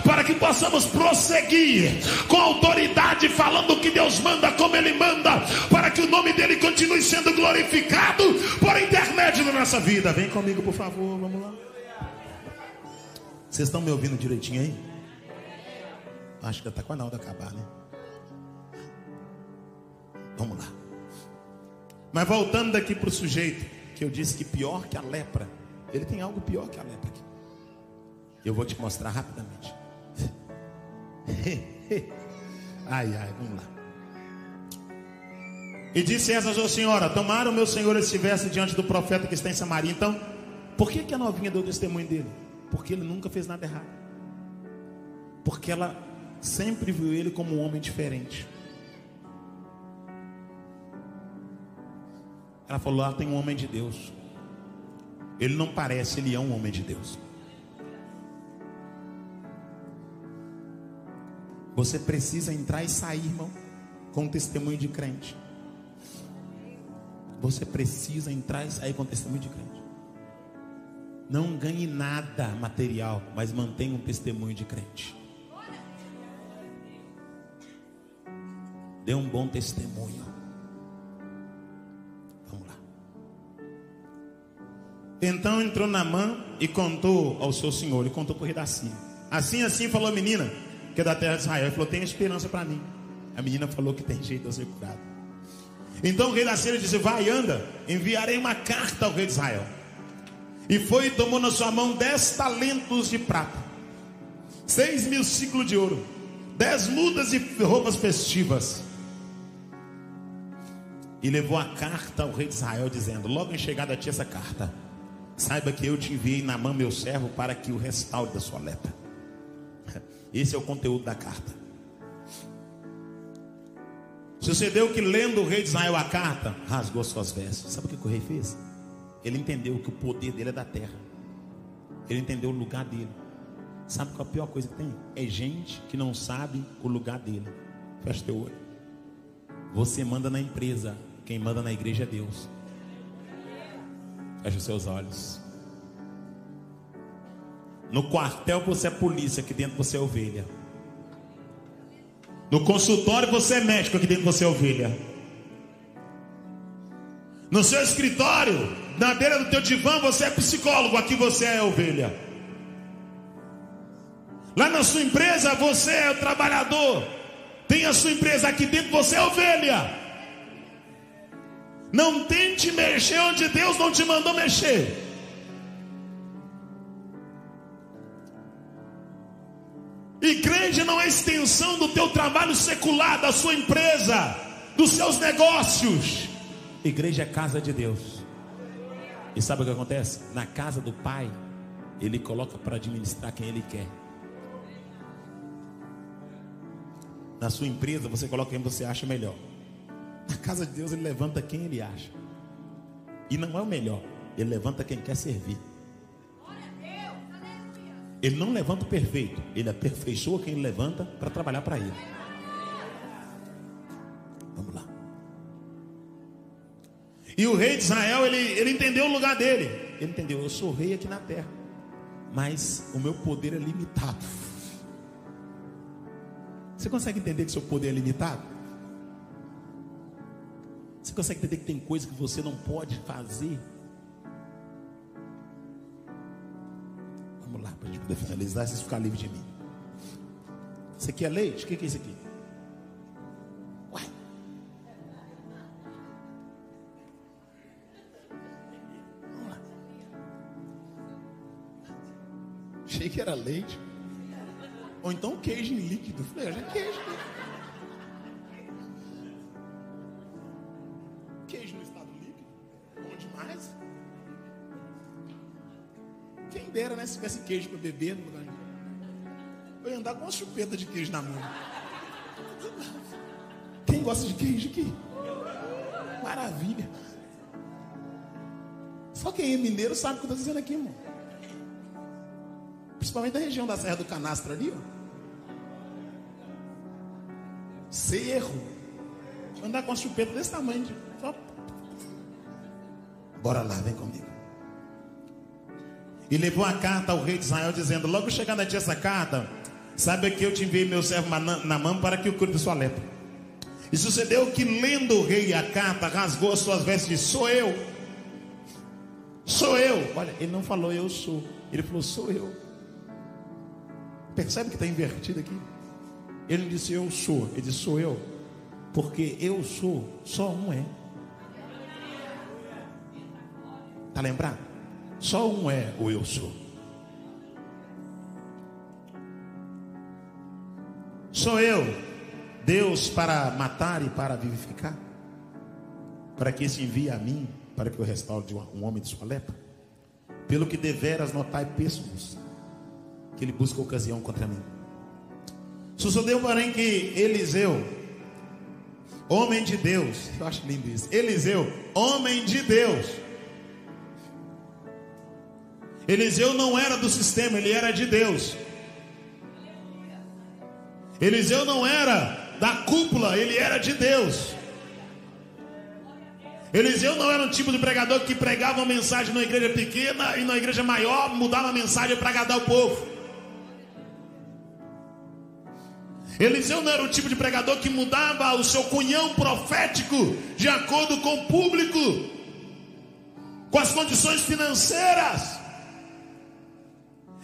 para que possamos prosseguir com autoridade, falando o que Deus manda, como Ele manda, para que o nome dEle continue sendo glorificado por intermédio da nossa vida. Vem comigo, por favor, vamos lá. Vocês estão me ouvindo direitinho aí? Acho que já está com a hora de acabar, né? Vamos lá. Mas voltando daqui para o sujeito, que eu disse que pior que a lepra, ele tem algo pior que a lepra aqui. Eu vou te mostrar rapidamente. Ai, vamos lá. E disse essa sua senhora: tomara o meu senhor estivesse diante do profeta que está em Samaria. Então, por que a novinha deu testemunho dele? Porque ele nunca fez nada errado. Porque ela sempre viu ele como um homem diferente. Ela falou: tem um homem de Deus. Ele não parece, ele é um homem de Deus. Você precisa entrar e sair, irmão, com testemunho de crente. Você precisa entrar e sair com testemunho de crente. Não ganhe nada material, mas mantenha um testemunho de crente. Dê um bom testemunho. Vamos lá. Então entrou Naamã e contou ao seu senhor. Ele contou para o rei da Síria. Assim falou a menina, que é da terra de Israel. Ele falou: tem esperança para mim. A menina falou que tem jeito de eu ser curado. Então o rei da Síria disse: vai, anda, enviarei uma carta ao rei de Israel. E foi e tomou na sua mão 10 talentos de prata, 6.000 ciclos de ouro, 10 mudas e roupas festivas. E levou a carta ao rei de Israel, dizendo: logo em chegada a ti essa carta, saiba que eu te enviei Naamã, meu servo, para que o restaure da sua lepra. Esse é o conteúdo da carta. Sucedeu que, lendo o rei de Israel a carta, rasgou suas vestes. Sabe o que o rei fez? Ele entendeu que o poder dele é da terra. Ele entendeu o lugar dele. Sabe qual é a pior coisa que tem? É gente que não sabe o lugar dele. Fecha teu olho. Você manda na empresa, quem manda na igreja é Deus. Fecha os seus olhos. No quartel você é polícia, aqui dentro você é ovelha. No consultório você é médico, aqui dentro você é ovelha. No seu escritório, na beira do teu divã, você é psicólogo, aqui você é ovelha. Lá na sua empresa você é o trabalhador, tem a sua empresa, aqui dentro você é ovelha. Não tente mexer onde Deus não te mandou mexer. Igreja não é extensão do teu trabalho secular, da sua empresa, dos seus negócios. Igreja é casa de Deus. E sabe o que acontece? Na casa do Pai, Ele coloca para administrar quem Ele quer. Na sua empresa, você coloca quem você acha melhor. Na casa de Deus, Ele levanta quem Ele acha. E não é o melhor, Ele levanta quem quer servir. Ele não levanta o perfeito, Ele aperfeiçoa quem Ele levanta para trabalhar para Ele. Vamos lá. E o rei de Israel, ele entendeu o lugar dele. Ele entendeu: eu sou rei aqui na terra, mas o meu poder é limitado. Você consegue entender que seu poder é limitado? Você consegue entender que tem coisa que você não pode fazer? Vamos lá, para a gente poder finalizar, vocês ficarem livres de mim. Isso aqui é leite? O que é isso aqui? Uai. Vamos lá. Achei que era leite. Ou então queijo em líquido. Falei: já é queijo. Queijo no estado líquido. Bom demais. Quem dera, né? Se tivesse queijo para beber no lugar. Eu ia andar com uma chupeta de queijo na mão. Quem gosta de queijo aqui? Maravilha. Só quem é mineiro sabe o que eu estou dizendo aqui, irmão. Principalmente da região da Serra do Canastro ali, ó. Cerro. Andar com a chupeta desse tamanho. Só... Bora lá, vem comigo. E levou a carta ao rei de Israel, dizendo: logo chegando a ti essa carta, saiba que eu te enviei meu servo Naamã para que o cure de sua lepra. E sucedeu que, lendo o rei a carta, rasgou as suas vestes e disse: sou eu. Sou eu. Olha, ele não falou eu sou. Ele falou sou eu. Percebe que está invertido aqui? Ele não disse eu sou. Ele disse sou eu. Porque eu sou, só um é. Está lembrado? Só um é o eu sou. Sou eu, Deus, para matar e para vivificar, para que se envie a mim, para que eu restaure um homem de sua lepra. Pelo que deveras notai pêssegos, que ele busca ocasião contra mim. Sucedeu, porém, que Eliseu, homem de Deus, eu acho lindo isso, Eliseu, homem de Deus. Eliseu não era do sistema, ele era de Deus. Eliseu não era da cúpula, ele era de Deus. Eliseu não era um tipo de pregador que pregava uma mensagem na igreja pequena e na igreja maior mudava a mensagem para agradar o povo. Eliseu não era o tipo de pregador que mudava o seu cunhão profético de acordo com o público, com as condições financeiras.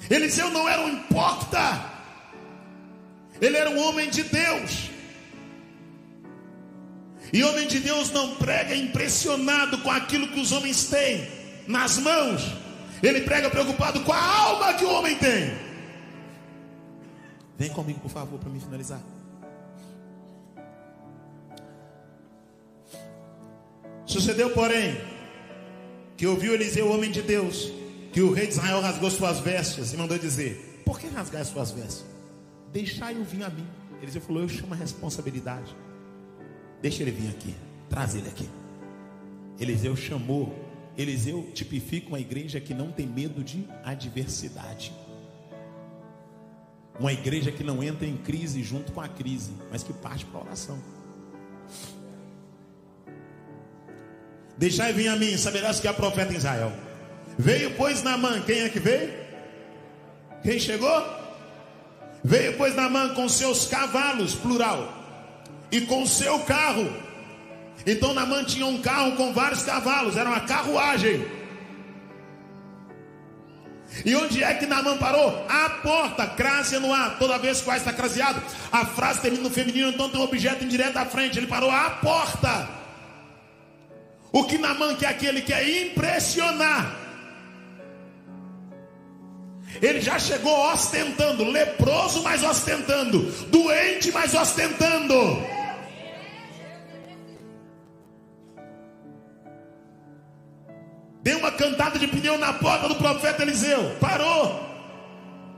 Eliseu não era um hipócrita. Ele era um homem de Deus. E homem de Deus não prega impressionado com aquilo que os homens têm nas mãos. Ele prega preocupado com a alma que o homem tem. Vem comigo, por favor, para me finalizar. Sucedeu, porém, que ouviu Eliseu, homem de Deus, que o rei de Israel rasgou suas vestes e mandou dizer: por que rasgar as suas vestes? Deixai-o vir a mim. Eliseu falou: eu chamo a responsabilidade. Deixa ele vir aqui, traz ele aqui. Eliseu chamou. Eliseu tipifica uma igreja que não tem medo de adversidade. Uma igreja que não entra em crise junto com a crise, mas que parte para a oração. Deixai vir a mim, saberás que há profeta em Israel. Veio, pois, Naamã. Quem é que veio? Quem chegou? Veio, pois, Naamã com seus cavalos, plural, e com seu carro. Então Naamã tinha um carro com vários cavalos, era uma carruagem. E onde é que Naamã parou? A porta, crase no ar. Toda vez que o ar está craseado, a frase termina no feminino, então tem um objeto indireto à frente. Ele parou à porta. O que Naamã quer aqui? Ele quer impressionar. Ele já chegou ostentando, leproso, mas ostentando, doente, mas ostentando. Deu uma cantada de pneu na porta do profeta Eliseu. Parou.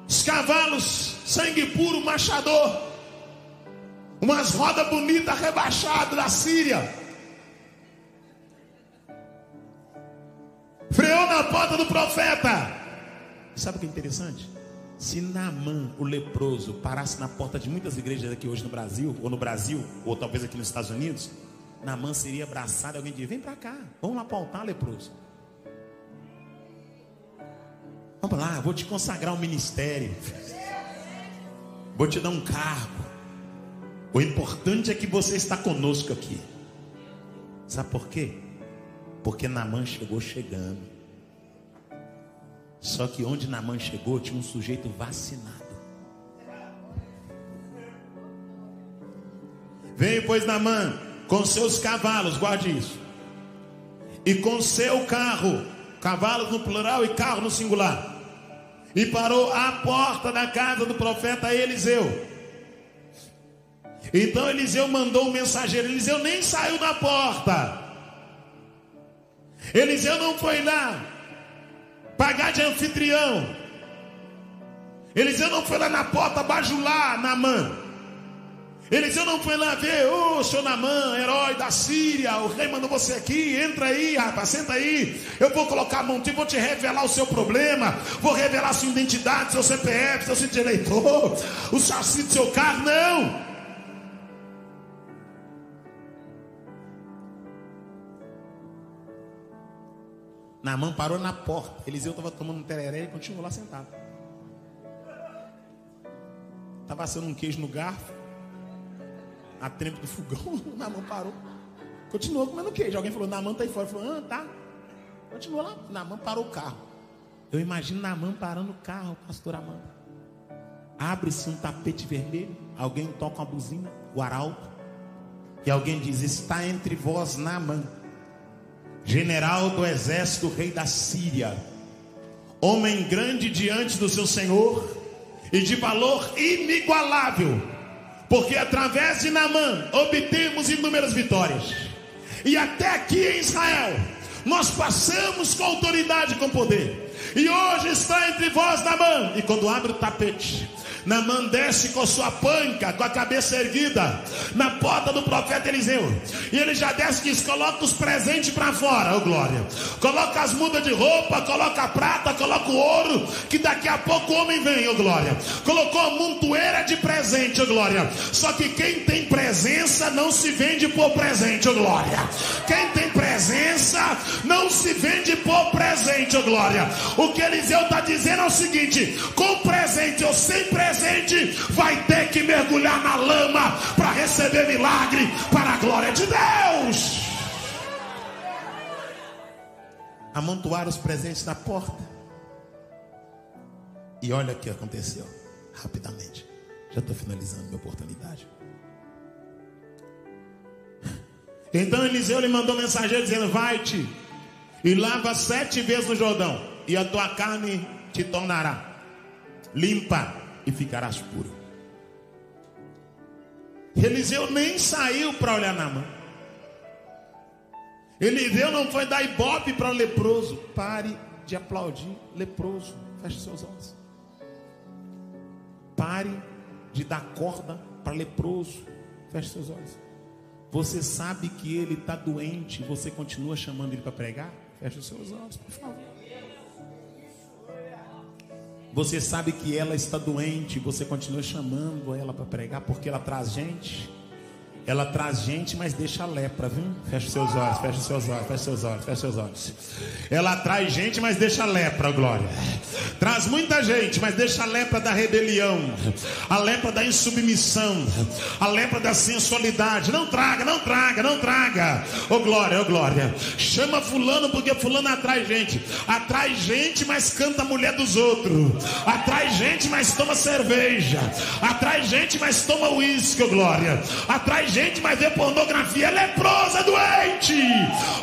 Os cavalos, sangue puro, machador. Umas rodas bonitas, rebaixadas da Síria. Freou na porta do profeta. Sabe o que é interessante? Se Naamã, o leproso, parasse na porta de muitas igrejas aqui hoje no Brasil, ou talvez aqui nos Estados Unidos, Naamã seria abraçado e alguém diria: vem para cá, vamos lá para o altar, leproso. Vamos lá, vou te consagrar um ministério. Vou te dar um cargo. O importante é que você está conosco aqui. Sabe por quê? Porque Naamã chegou chegando. Só que onde Naamã chegou tinha um sujeito vacinado. Veio, pois, Naamã com seus cavalos, guarde isso, e com seu carro, cavalos no plural e carro no singular, e parou à porta da casa do profeta Eliseu. Então Eliseu mandou um mensageiro. Eliseu nem saiu da porta. Eliseu não foi lá pagar de anfitrião. Eliseu não foi lá na porta bajular Naamã. Eliseu não foi lá ver, ô senhor Naamã, herói da Síria, o rei mandou você aqui, entra aí, rapaz, senta aí, eu vou colocar a mão em ti, vou te revelar o seu problema, vou revelar sua identidade, seu CPF, seu sítio de eleitor, o chassi do seu carro. Não. Naamã parou na porta. Eliseu estava tomando um tereré e continuou lá sentado. Estava assando um queijo no garfo, a trempe do fogão. Naamã parou, continuou comendo queijo. Alguém falou, Naamã está aí fora. Ele falou, tá. Continuou lá. Naamã parou o carro. Eu imagino Naamã parando o carro, pastor Amanda. Abre-se um tapete vermelho, alguém toca uma buzina, o arauto, e alguém diz, está entre vós Naamã, general do exército, rei da Síria, homem grande diante do seu Senhor e de valor inigualável, porque através de Naamã obtemos inúmeras vitórias, e até aqui em Israel nós passamos com autoridade e com poder, e hoje está entre vós Naamã. E quando abre o tapete, Naamã desce com sua panca, com a cabeça erguida, na porta do profeta Eliseu. E ele já desce e diz, coloca os presentes para fora, ô glória. Coloca as mudas de roupa, coloca a prata, coloca o ouro, que daqui a pouco o homem vem, ô glória. Colocou a montoeira de presente, ô glória. Só que quem tem presença não se vende por presente, ô glória. Quem tem presença não se vende por presente, ô glória. O que Eliseu está dizendo é o seguinte, com presente ou sem presente, vai ter que mergulhar na lama para receber milagre para a glória de Deus. Amontoaram os presentes na porta. E olha o que aconteceu. Rapidamente, já estou finalizando minha oportunidade. Então Eliseu lhe mandou mensageiro dizendo, vai-te e lava 7 vezes no Jordão, e a tua carne te tornará limpa e ficarás puro. Eliseu nem saiu para olhar Naamã. Eliseu não foi dar ibope para leproso. Pare de aplaudir leproso. Feche seus olhos. Pare de dar corda para leproso. Feche seus olhos. Você sabe que ele está doente, você continua chamando ele para pregar? Feche os seus olhos, por favor. Você sabe que ela está doente, você continua chamando ela para pregar, porque ela traz gente. Ela traz gente, mas deixa a lepra, viu? Feche seus olhos, feche seus olhos, feche seus olhos, feche seus olhos. Ela traz gente, mas deixa a lepra, glória. Traz muita gente, mas deixa a lepra da rebelião, a lepra da insubmissão, a lepra da sensualidade. Não traga, não traga, não traga. Ô glória, ô glória. Chama fulano, porque fulano atrai gente. Atrai gente, mas canta a mulher dos outros. Atrai gente, mas toma cerveja. Atrai gente, mas toma uísque, ô glória. Atrai gente, mas vê pornografia. É leprosa, doente.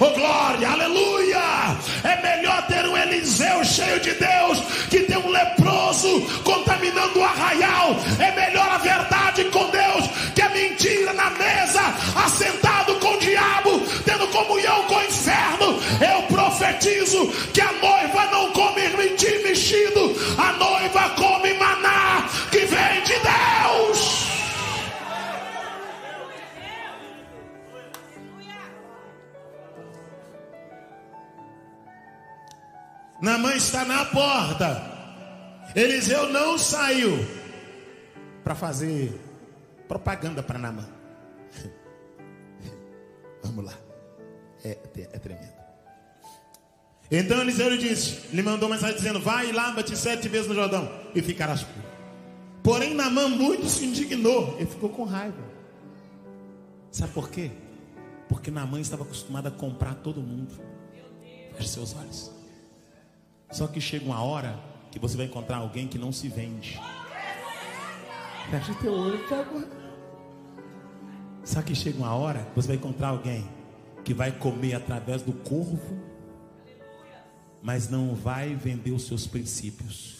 Oh glória, aleluia. É melhor ter um Eliseu cheio de Deus que ter um leproso contaminando o arraial. É melhor a verdade com Deus que a mentira na mesa, assentado com o diabo, tendo comunhão com o inferno. Eu profetizo que a noiva não come mentir mexido, a noiva come maná que vem de Deus. Naamã está na porta. Eliseu não saiu para fazer propaganda para Naamã. Vamos lá. É tremendo. Então Eliseu lhe mandou mensagem dizendo, vai e lava-te 7 vezes no Jordão e ficarás puro. Porém Naamã muito se indignou. Ele ficou com raiva. Sabe por quê? Porque Naamã estava acostumado a comprar todo mundo. Feche seus olhos. Só que chega uma hora que você vai encontrar alguém que não se vende. Fecha teu olho, por favor. Só que chega uma hora que você vai encontrar alguém que vai comer através do corvo, mas não vai vender os seus princípios.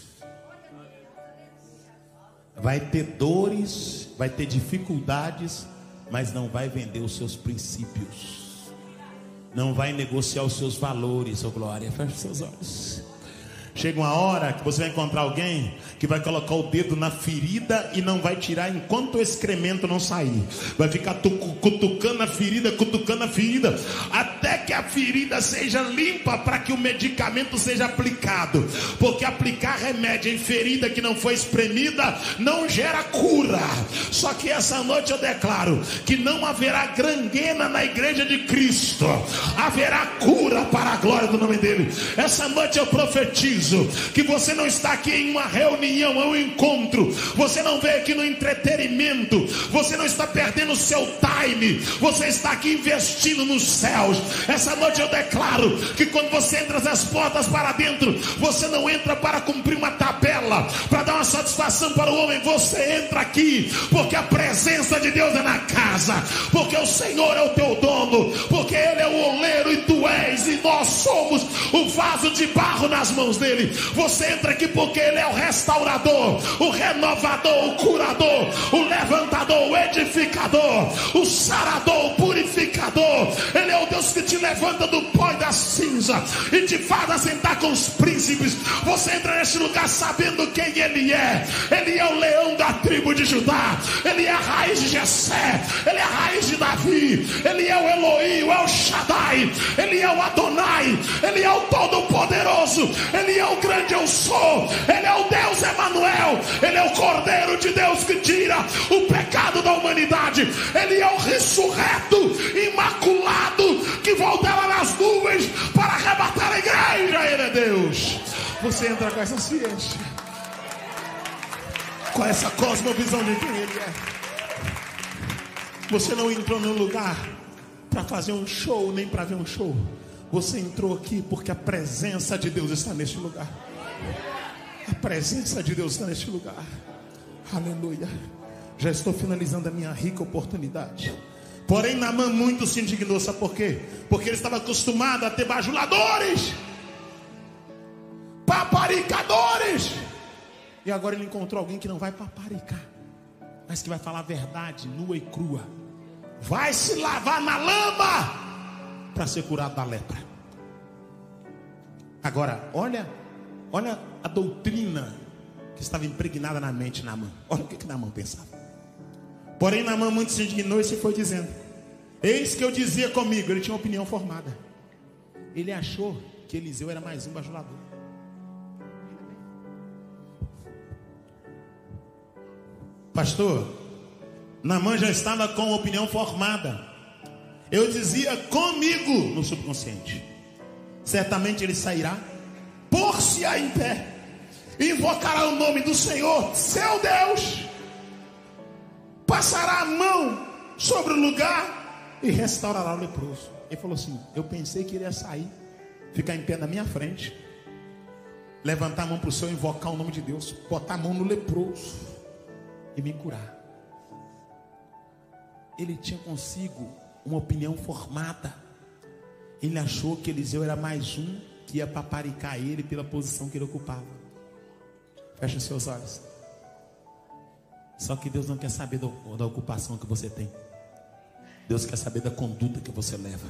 Vai ter dores, vai ter dificuldades, mas não vai vender os seus princípios. Não vai negociar os seus valores, oh glória. Feche seus olhos. Chega uma hora que você vai encontrar alguém que vai colocar o dedo na ferida e não vai tirar enquanto o excremento não sair. Vai ficar cutucando a ferida, até que a ferida seja limpa, para que o medicamento seja aplicado. Porque aplicar remédio em ferida que não foi espremida não gera cura. Só que essa noite eu declaro que não haverá granguena na igreja de Cristo. Haverá cura para a glória do nome dele. Essa noite eu profetizo que você não está aqui em uma reunião, é um encontro. Você não veio aqui no entretenimento. Você não está perdendo o seu time. Você está aqui investindo nos céus. Essa noite eu declaro que quando você entra das portas para dentro, você não entra para cumprir uma tabela, para dar uma satisfação para o homem. Você entra aqui porque a presença de Deus é na casa, porque o Senhor é o teu dono, porque Ele é o oleiro e tu és, e nós somos o vaso de barro nas mãos dele. Você entra aqui porque Ele é o restaurador, o renovador, o curador, o levantador, o edificador, o sarador, o purificador. Ele é o Deus que te levanta do pó e da cinza e te faz assentar com os príncipes. Você entra neste lugar sabendo quem Ele é. Ele é o leão da tribo de Judá, Ele é a raiz de Jessé, Ele é a raiz de Davi, Ele é o Elohim, o El Shaddai, Ele é o Adonai, Ele é o Todo-Poderoso, Ele é o grande eu sou, Ele é o Deus Emanuel, Ele é o Cordeiro de Deus que tira o pecado da humanidade, Ele é o ressurreto, imaculado, que voltava nas nuvens para arrebatar a igreja. Ele é Deus. Você entra com essa ciência, com essa cosmovisão de quem Ele é. Você não entrou num lugar para fazer um show, nem para ver um show. Você entrou aqui porque a presença de Deus está neste lugar. A presença de Deus está neste lugar. Aleluia. Já estou finalizando a minha rica oportunidade. Porém, Naamã muito se indignou. Sabe por quê? Porque ele estava acostumado a ter bajuladores, paparicadores. E agora ele encontrou alguém que não vai paparicar, mas que vai falar a verdade nua e crua. Vai se lavar na lama para ser curado da lepra. Agora, olha a doutrina que estava impregnada na mente de Naamã. Olha o que Naamã pensava. Porém, Naamã muito se indignou e se foi dizendo: eis que eu dizia comigo. Ele tinha uma opinião formada. Ele achou que Eliseu era mais um bajulador. Pastor, Naamã já estava com a opinião formada. Eu dizia comigo no subconsciente: certamente ele sairá, pôr-se-á em pé, invocará o nome do Senhor, seu Deus, passará a mão sobre o lugar e restaurará o leproso. Ele falou assim: eu pensei que ele ia sair, ficar em pé na minha frente, levantar a mão para o Senhor, invocar o nome de Deus, botar a mão no leproso e me curar. Ele tinha consigo uma opinião formada. Ele achou que Eliseu era mais um que ia paparicar ele pela posição que ele ocupava. Feche os seus olhos. Só que Deus não quer saber da ocupação que você tem. Deus quer saber da conduta que você leva.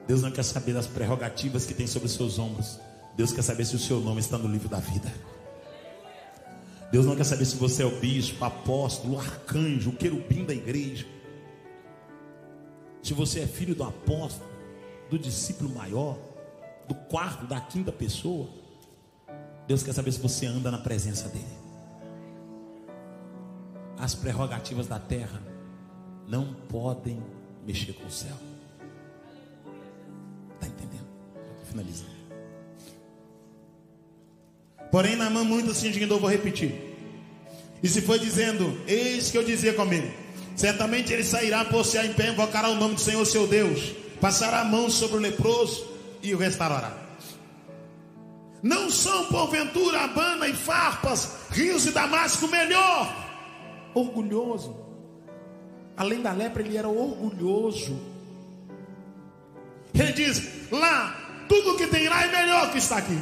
Deus não quer saber das prerrogativas que tem sobre os seus ombros. Deus quer saber se o seu nome está no livro da vida. Deus não quer saber se você é o bispo, apóstolo, arcanjo, o querubim da igreja. Se você é filho do apóstolo, do discípulo maior, do quarto, da quinta pessoa. Deus quer saber se você anda na presença dele. As prerrogativas da terra não podem mexer com o céu. Está entendendo? Estou finalizando. Porém, Naamã muito se indignou, vou repetir. E se foi dizendo: eis que eu dizia comigo, certamente ele sairá, pôr-se-á em pé, invocará o nome do Senhor seu Deus, passará a mão sobre o leproso e o restaurará. Não são porventura Abana e Farpas, rios de Damasco melhor? Orgulhoso. Além da lepra, ele era orgulhoso. Ele diz: lá, tudo que tem lá é melhor que está aqui.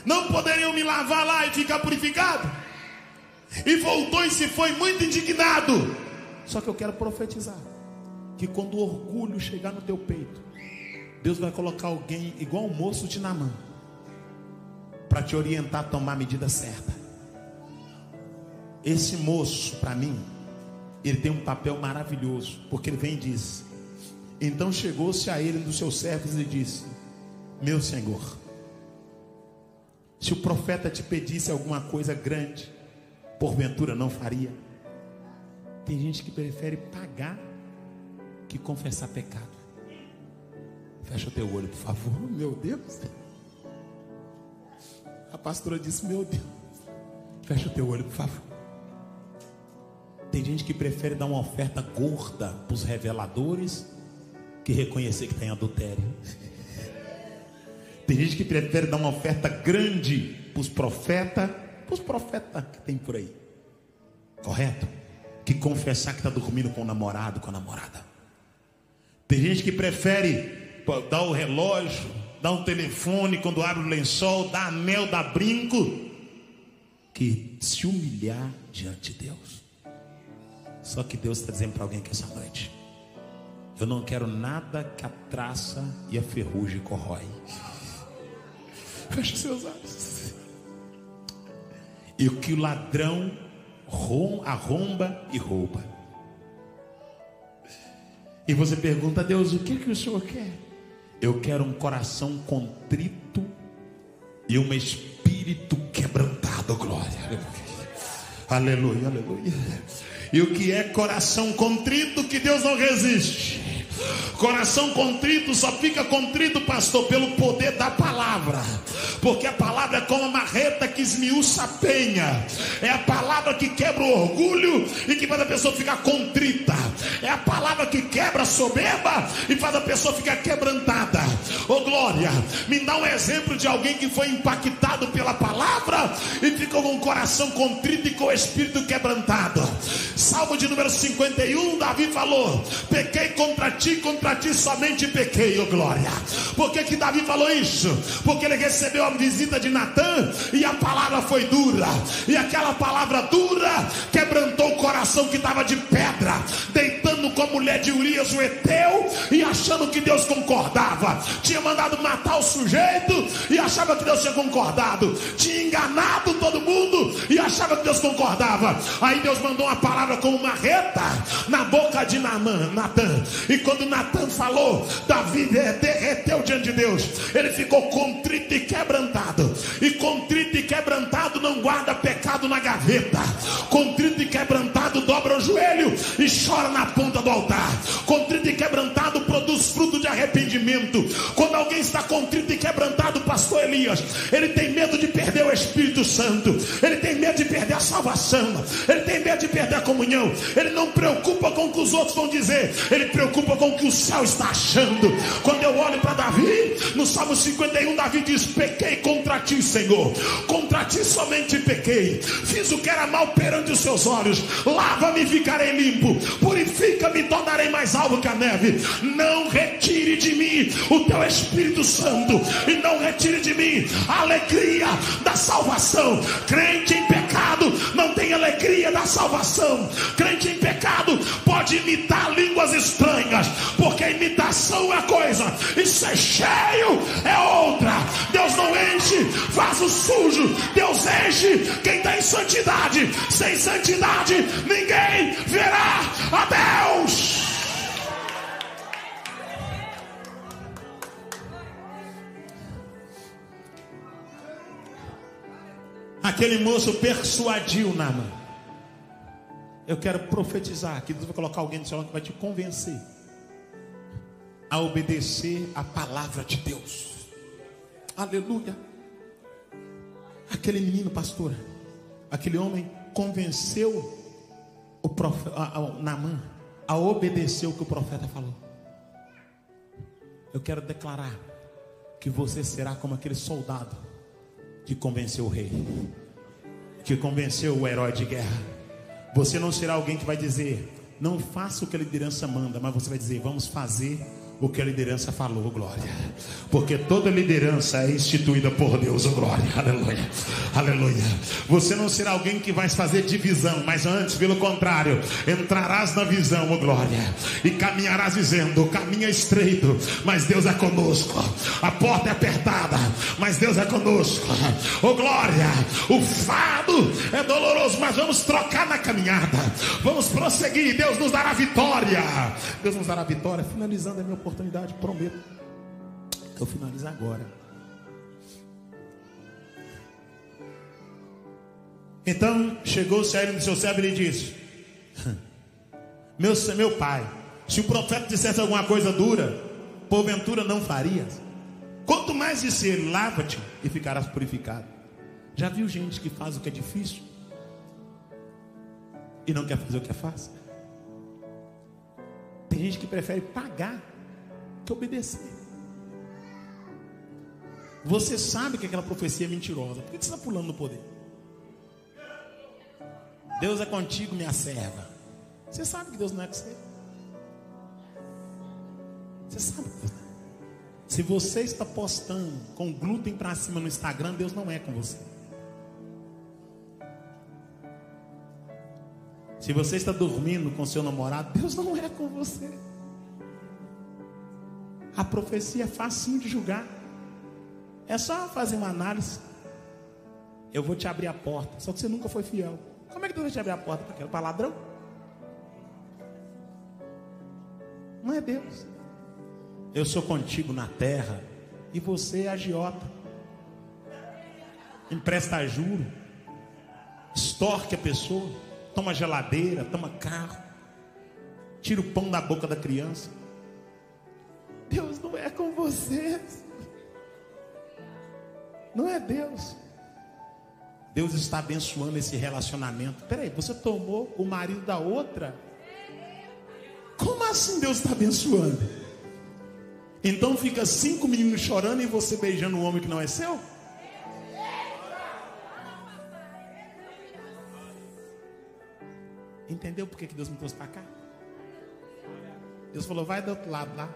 Não poderiam me lavar lá e ficar purificado? E voltou e se foi muito indignado. Só que eu quero profetizar que quando o orgulho chegar no teu peito, Deus vai colocar alguém igual o moço de Naamã para te orientar a tomar a medida certa. Esse moço, para mim, ele tem um papel maravilhoso, porque ele vem e diz: então chegou-se a ele um dos seus servos e disse: meu senhor, se o profeta te pedisse alguma coisa grande, porventura não faria? Tem gente que prefere pagar que confessar pecado. Fecha o teu olho, por favor. Meu Deus. A pastora disse: meu Deus. Fecha o teu olho, por favor. Tem gente que prefere dar uma oferta gorda para os reveladores que reconhecer que tem adultério. Tem gente que prefere dar uma oferta grande para os profetas que tem por aí, correto? Que confessar que está dormindo com o namorado, com a namorada. Tem gente que prefere dar o relógio, dar o telefone quando abre o lençol, dar anel, dar brinco, que se humilhar diante de Deus. Só que Deus está dizendo para alguém que essa noite: eu não quero nada que a traça e a ferrugem corrói. Feche seus olhos. E o que o ladrão arromba e rouba. E você pergunta a Deus: o que o Senhor quer? Eu quero um coração contrito e um espírito quebrantado. Glória. Aleluia, aleluia. E o que é coração contrito que Deus não resiste? Coração contrito só fica contrito, pastor, pelo poder da palavra. Porque a palavra é como uma marreta que esmiuça a penha. É a palavra que quebra o orgulho e que faz a pessoa ficar contrita. É a palavra que quebra a soberba e faz a pessoa ficar quebrantada. Ô glória, me dá um exemplo de alguém que foi impactado pela palavra e ficou com o coração contrito e com o espírito quebrantado. Salmo de número 51, Davi falou: pequei contra ti somente pequei, ô glória. Por que Davi falou isso? Porque ele recebeu a visita de Natã e a palavra foi dura, e aquela palavra dura quebrantou o coração que estava de pedra, deitando com a mulher de Urias o Eteu e achando que Deus concordava. Tinha mandado matar o sujeito e achava que Deus tinha concordado. Tinha enganado todo mundo e achava que Deus concordava. Aí Deus mandou uma palavra como marreta na boca de Natã. E quando Natã falou, Davi derreteu diante de Deus. Ele ficou contrito e quebrantado. E contrito e quebrantado não guarda pecado na gaveta. Contrito e quebrantado dobra o joelho e chora na ponta do altar. Contrito e quebrantado produz fruto de arrependimento. Quando alguém está contrito e quebrantado, pastor Elias, ele tem medo de perder o Espírito Santo. Ele tem medo de perder a salvação. Ele tem medo de perder a comunhão. Ele não preocupa com o que os outros vão dizer. Ele preocupa com o que o céu está achando. Quando eu olho para Davi, no Salmo 51, Davi diz: pequei contra ti, Senhor. Contra ti somente pequei. Fiz o que era mal perante os seus olhos. Lava-me e ficarei limpo. Purifica-me e tornarei mais alvo que a neve. Não retire de mim o teu Espírito Santo. E não retire de mim a alegria da salvação. Crente em pecado não tem alegria da salvação. Crente em pecado pode imitar línguas estranhas, porque imitação é uma coisa e ser cheio é outra. Deus não enche vaso sujo, Deus enche quem tem santidade. Sem santidade ninguém verá a Deus. Aquele moço persuadiu Naamã. Eu quero profetizar que Deus vai colocar alguém no seu lado que vai te convencer a obedecer a palavra de Deus. Aleluia. Aquele menino, pastora, aquele homem convenceu o Naamã a obedecer o que o profeta falou. Eu quero declarar que você será como aquele soldado que convenceu o rei, que convenceu o herói de guerra. Você não será alguém que vai dizer: não faça o que a liderança manda, mas você vai dizer: vamos fazer o que a liderança falou, glória. Porque toda liderança é instituída por Deus, glória. Aleluia, aleluia. Você não será alguém que vai fazer divisão, mas antes, pelo contrário, entrarás na visão, glória, e caminharás dizendo: o caminho é estreito, mas Deus é conosco. A porta é apertada, mas Deus é conosco. Oh glória, o fardo é doloroso, mas vamos trocar na caminhada. Vamos prosseguir, Deus nos dará vitória. Deus nos dará vitória. Finalizando a minha oportunidade, prometo que eu finalizo agora. Então chegou-se a ele no seu servo e lhe disse: meu pai, se o profeta dissesse alguma coisa dura, porventura não farias? Quanto mais disse ele: lava-te e ficarás purificado. Já viu gente que faz o que é difícil e não quer fazer o que é fácil? Tem gente que prefere pagar que obedecer. Você sabe que aquela profecia é mentirosa. Por que você está pulando no poder? Deus é contigo, minha serva. Você sabe que Deus não é com você. Você sabe que Deus não é. Se você está postando com glúten para cima no Instagram, Deus não é com você. Se você está dormindo com seu namorado, Deus não é com você. A profecia é facinho de julgar. É só fazer uma análise. Eu vou te abrir a porta. Só que você nunca foi fiel. Como é que Deus vai te abrir a porta? Para ladrão? Não é Deus. Eu sou contigo na terra e você é agiota. Empresta juro. Extorque a pessoa. Toma geladeira, toma carro. Tira o pão da boca da criança. Deus não é com vocês. Não é Deus. Deus está abençoando esse relacionamento. Peraí, você tomou o marido da outra? Como assim Deus está abençoando? Então fica 5 meninos chorando e você beijando um homem que não é seu? Entendeu por que Deus me trouxe para cá? Deus falou: vai do outro lado lá.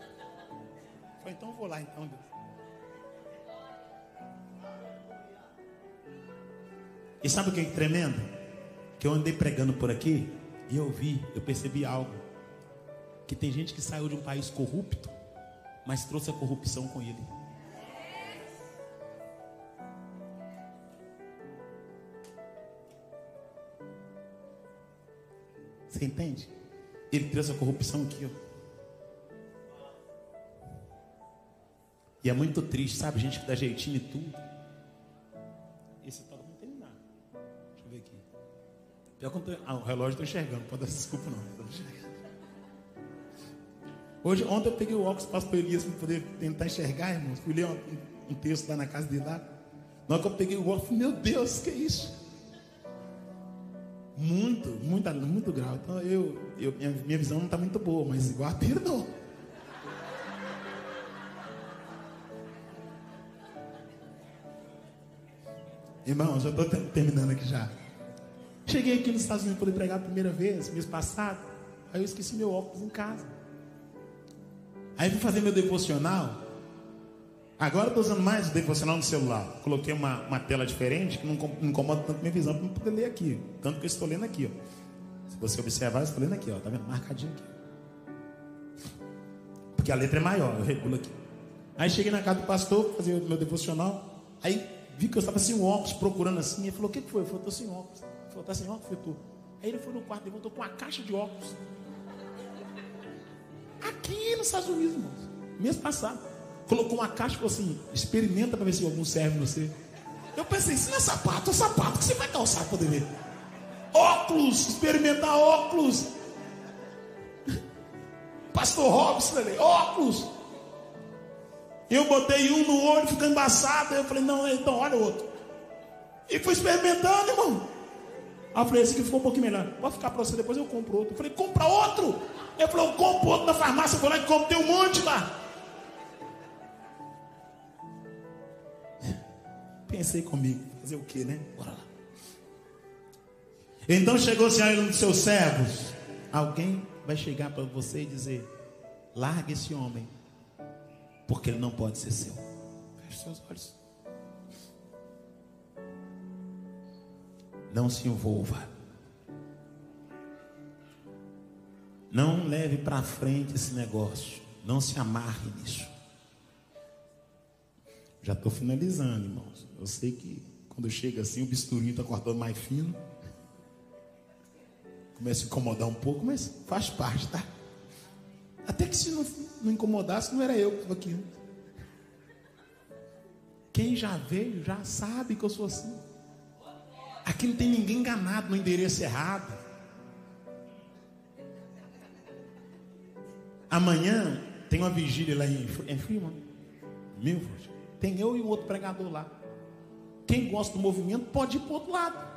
Eu falei: então eu vou lá então, Deus. E sabe o que é tremendo? Que eu andei pregando por aqui e eu percebi algo. Que tem gente que saiu de um país corrupto, mas trouxe a corrupção com ele. Você entende? Ele trouxe a corrupção aqui, ó. E é muito triste, sabe? Gente que dá jeitinho e tudo. Esse tal não tem nada. Deixa eu ver aqui. Pior que o relógio estou enxergando. Pode dar desculpa não. Ontem eu peguei o óculos, passo para Elias para poder tentar enxergar, irmãos. Fui ler um texto lá na casa dele lá. Na hora que eu peguei o óculos, meu Deus, que é isso? Muito grau. Então minha visão não está muito boa, mas igual a dele não. Irmão, já estou terminando aqui já. Cheguei aqui nos Estados Unidos para poder pregar a primeira vez, mês passado. Aí eu esqueci meu óculos em casa. Aí fui fazer meu devocional. Agora eu estou usando mais o devocional no celular. Coloquei uma tela diferente que não incomoda tanto minha visão para não poder ler aqui. Tanto que eu estou lendo aqui, ó. Se você observar, eu estou lendo aqui, ó. Tá vendo? Marcadinho aqui. Porque a letra é maior, eu regulo aqui. Aí cheguei na casa do pastor, fazer o meu devocional. Aí vi que eu estava sem óculos, procurando assim. Ele falou: o que foi? Eu falei: estou sem óculos. Ele falou: tá sem óculos? Foi tu. Aí ele foi no quarto e voltou com uma caixa de óculos. Aqui nos Estados Unidos, irmãos. Mês passado. Colocou uma caixa e falou assim: experimenta para ver se algum serve você. Eu pensei: isso não é sapato, é sapato que você vai calçar para poder ver. Óculos, experimentar óculos. Pastor Robson, óculos. Eu botei um no olho, ficou embaçado. Eu falei: não, então olha o outro. E fui experimentando, irmão. Aí eu falei: esse aqui ficou um pouquinho melhor. Pode ficar para você, depois eu compro outro. Eu falei: compra outro. Ele falou: eu compro outro na farmácia. Eu falei: compro, tem um monte lá. Pensei comigo: fazer o que, né? Bora lá. Então chegou-se a um dos seus servos. Alguém vai chegar para você e dizer: Larga esse homem, porque ele não pode ser seu. Feche seus olhos. Não se envolva. Não leve para frente esse negócio. Não se amarre nisso. Já estou finalizando, irmãos. Eu sei que quando chega assim, o bisturinho está cortando mais fino. Começa a incomodar um pouco, mas faz parte, tá? Até que se não incomodasse, não era eu que estava aqui. Quem já veio, já sabe que eu sou assim. Aqui não tem ninguém enganado no endereço errado. Amanhã tem uma vigília lá em Fremont, Milford. Tem eu e um outro pregador lá. Quem gosta do movimento pode ir para o outro lado.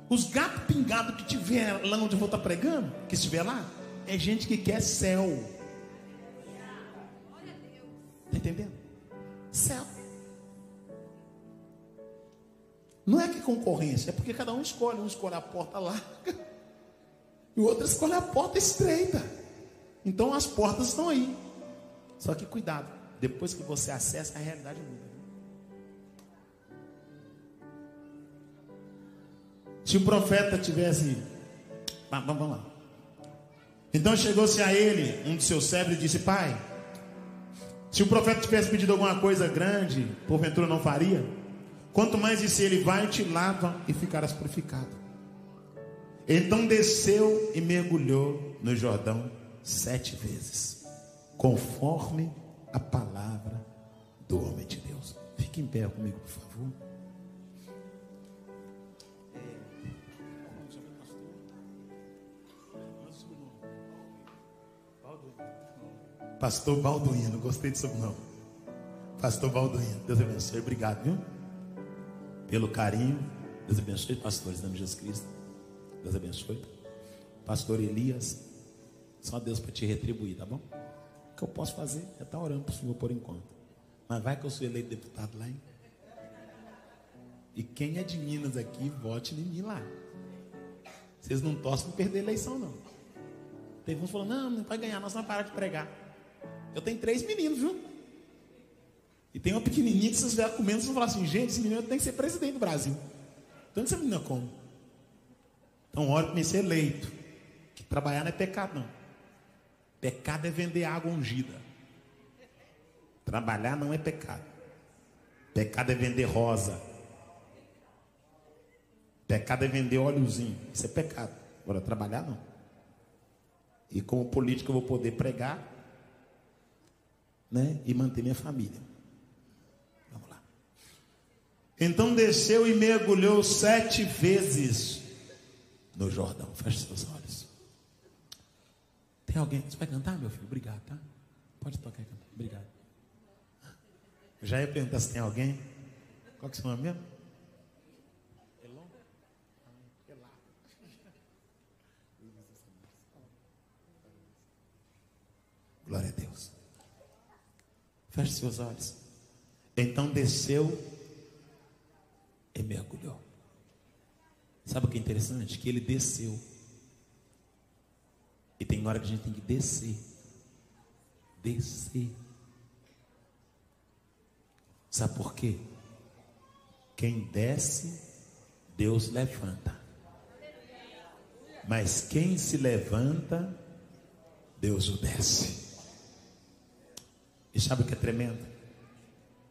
Os gatos pingados que tiver lá onde eu vou estar pregando, que estiver lá, é gente que quer céu. Está entendendo? Céu. Não é que concorrência, é porque cada um escolhe. Um escolhe a porta larga e o outro escolhe a porta estreita. Então as portas estão aí. Só que cuidado, depois que você acessa, a realidade muda. Se o profeta tivesse... Vamos lá. Então chegou-se a ele, um de seus servos, e disse: Pai, se o profeta tivesse pedido alguma coisa grande, porventura não faria? Quanto mais disse ele: vai, te lava e ficarás purificado. Então desceu e mergulhou no Jordão 7 vezes, conforme a palavra do homem de Deus. Fique em pé comigo, por favor. Pastor Balduino, gostei do sobrenome. Pastor Balduino, Deus abençoe, obrigado, viu? Pelo carinho. Deus abençoe, pastores, em nome de Jesus Cristo. Deus abençoe. Pastor Elias, só Deus para te retribuir, tá bom? O que eu posso fazer é estar orando para o Senhor por enquanto. Mas vai que eu sou eleito deputado lá, hein? E quem é de Minas aqui, vote em mim lá. Vocês não torcem para perder a eleição, não. Teve uns falando: não vai ganhar, nós vamos parar de pregar. Eu tenho 3 meninos, viu? E tem uma pequenininha que vocês vão comendo, vocês vão falar assim: gente, esse menino tem que ser presidente do Brasil. Então essa menina como? Então ora para mim ser eleito. Que trabalhar não é pecado, não. Pecado é vender água ungida. Trabalhar não é pecado. Pecado é vender rosa. Pecado é vender óleozinho. Isso é pecado. Agora trabalhar não. E como político eu vou poder pregar, né, e manter minha família. Vamos lá. Então desceu e mergulhou 7 vezes no Jordão. Feche seus olhos. Tem alguém? Você vai cantar, meu filho? Obrigado, tá? Pode tocar e cantar. Obrigado. Eu já ia perguntar se tem alguém. Qual que é o seu nome mesmo? Elon? Elá. Glória a Deus. Feche seus olhos. Então desceu e mergulhou. Sabe o que é interessante? Que ele desceu. E tem hora que a gente tem que descer. Descer. Sabe por quê? Quem desce, Deus levanta. Mas quem se levanta, Deus o desce. E sabe o que é tremendo?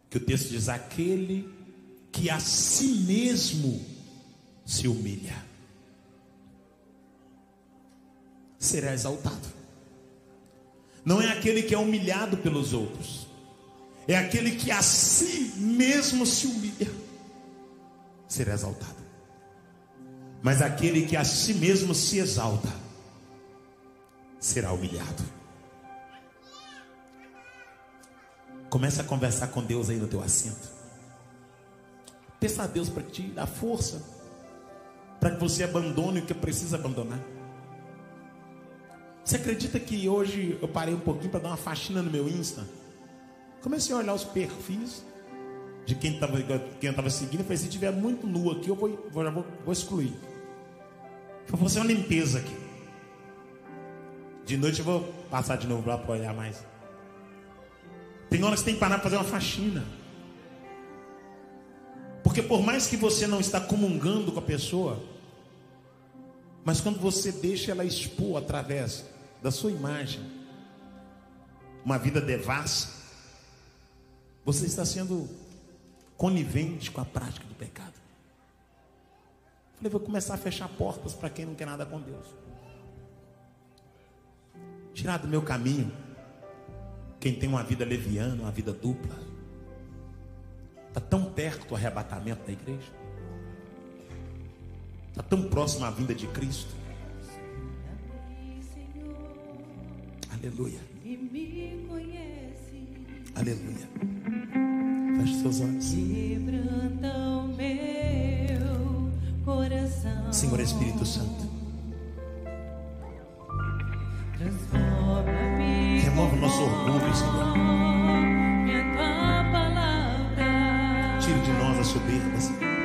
Que o texto diz: aquele que a si mesmo se humilha será exaltado. Não é aquele que é humilhado pelos outros, é aquele que a si mesmo se humilha, será exaltado. Mas aquele que a si mesmo se exalta será humilhado. Começa a conversar com Deus aí no teu assento. Peça a Deus para te dar força, para que você abandone o que precisa abandonar. Você acredita que hoje eu parei um pouquinho para dar uma faxina no meu Insta? Comecei a olhar os perfis de quem estava seguindo. Eu falei: se tiver muito nu aqui, eu vou excluir. Vou fazer uma limpeza aqui. De noite eu vou passar de novo lá para olhar mais. Tem horas que tem que parar para fazer uma faxina. Porque por mais que você não está comungando com a pessoa, mas quando você deixa ela expor através da sua imagem uma vida devassa, você está sendo conivente com a prática do pecado. Falei, vou começar a fechar portas para quem não quer nada com Deus. Tirar do meu caminho quem tem uma vida leviana, uma vida dupla. Está tão perto do arrebatamento da igreja. Está tão próximo à vinda de Cristo. Aleluia. Aleluia. Feche seus olhos. Quebranta o meu coração. Senhor Espírito Santo, Transforma-me. remove o nosso orgulho, Senhor. Tua palavra. Tire de nós a soberba, Senhor.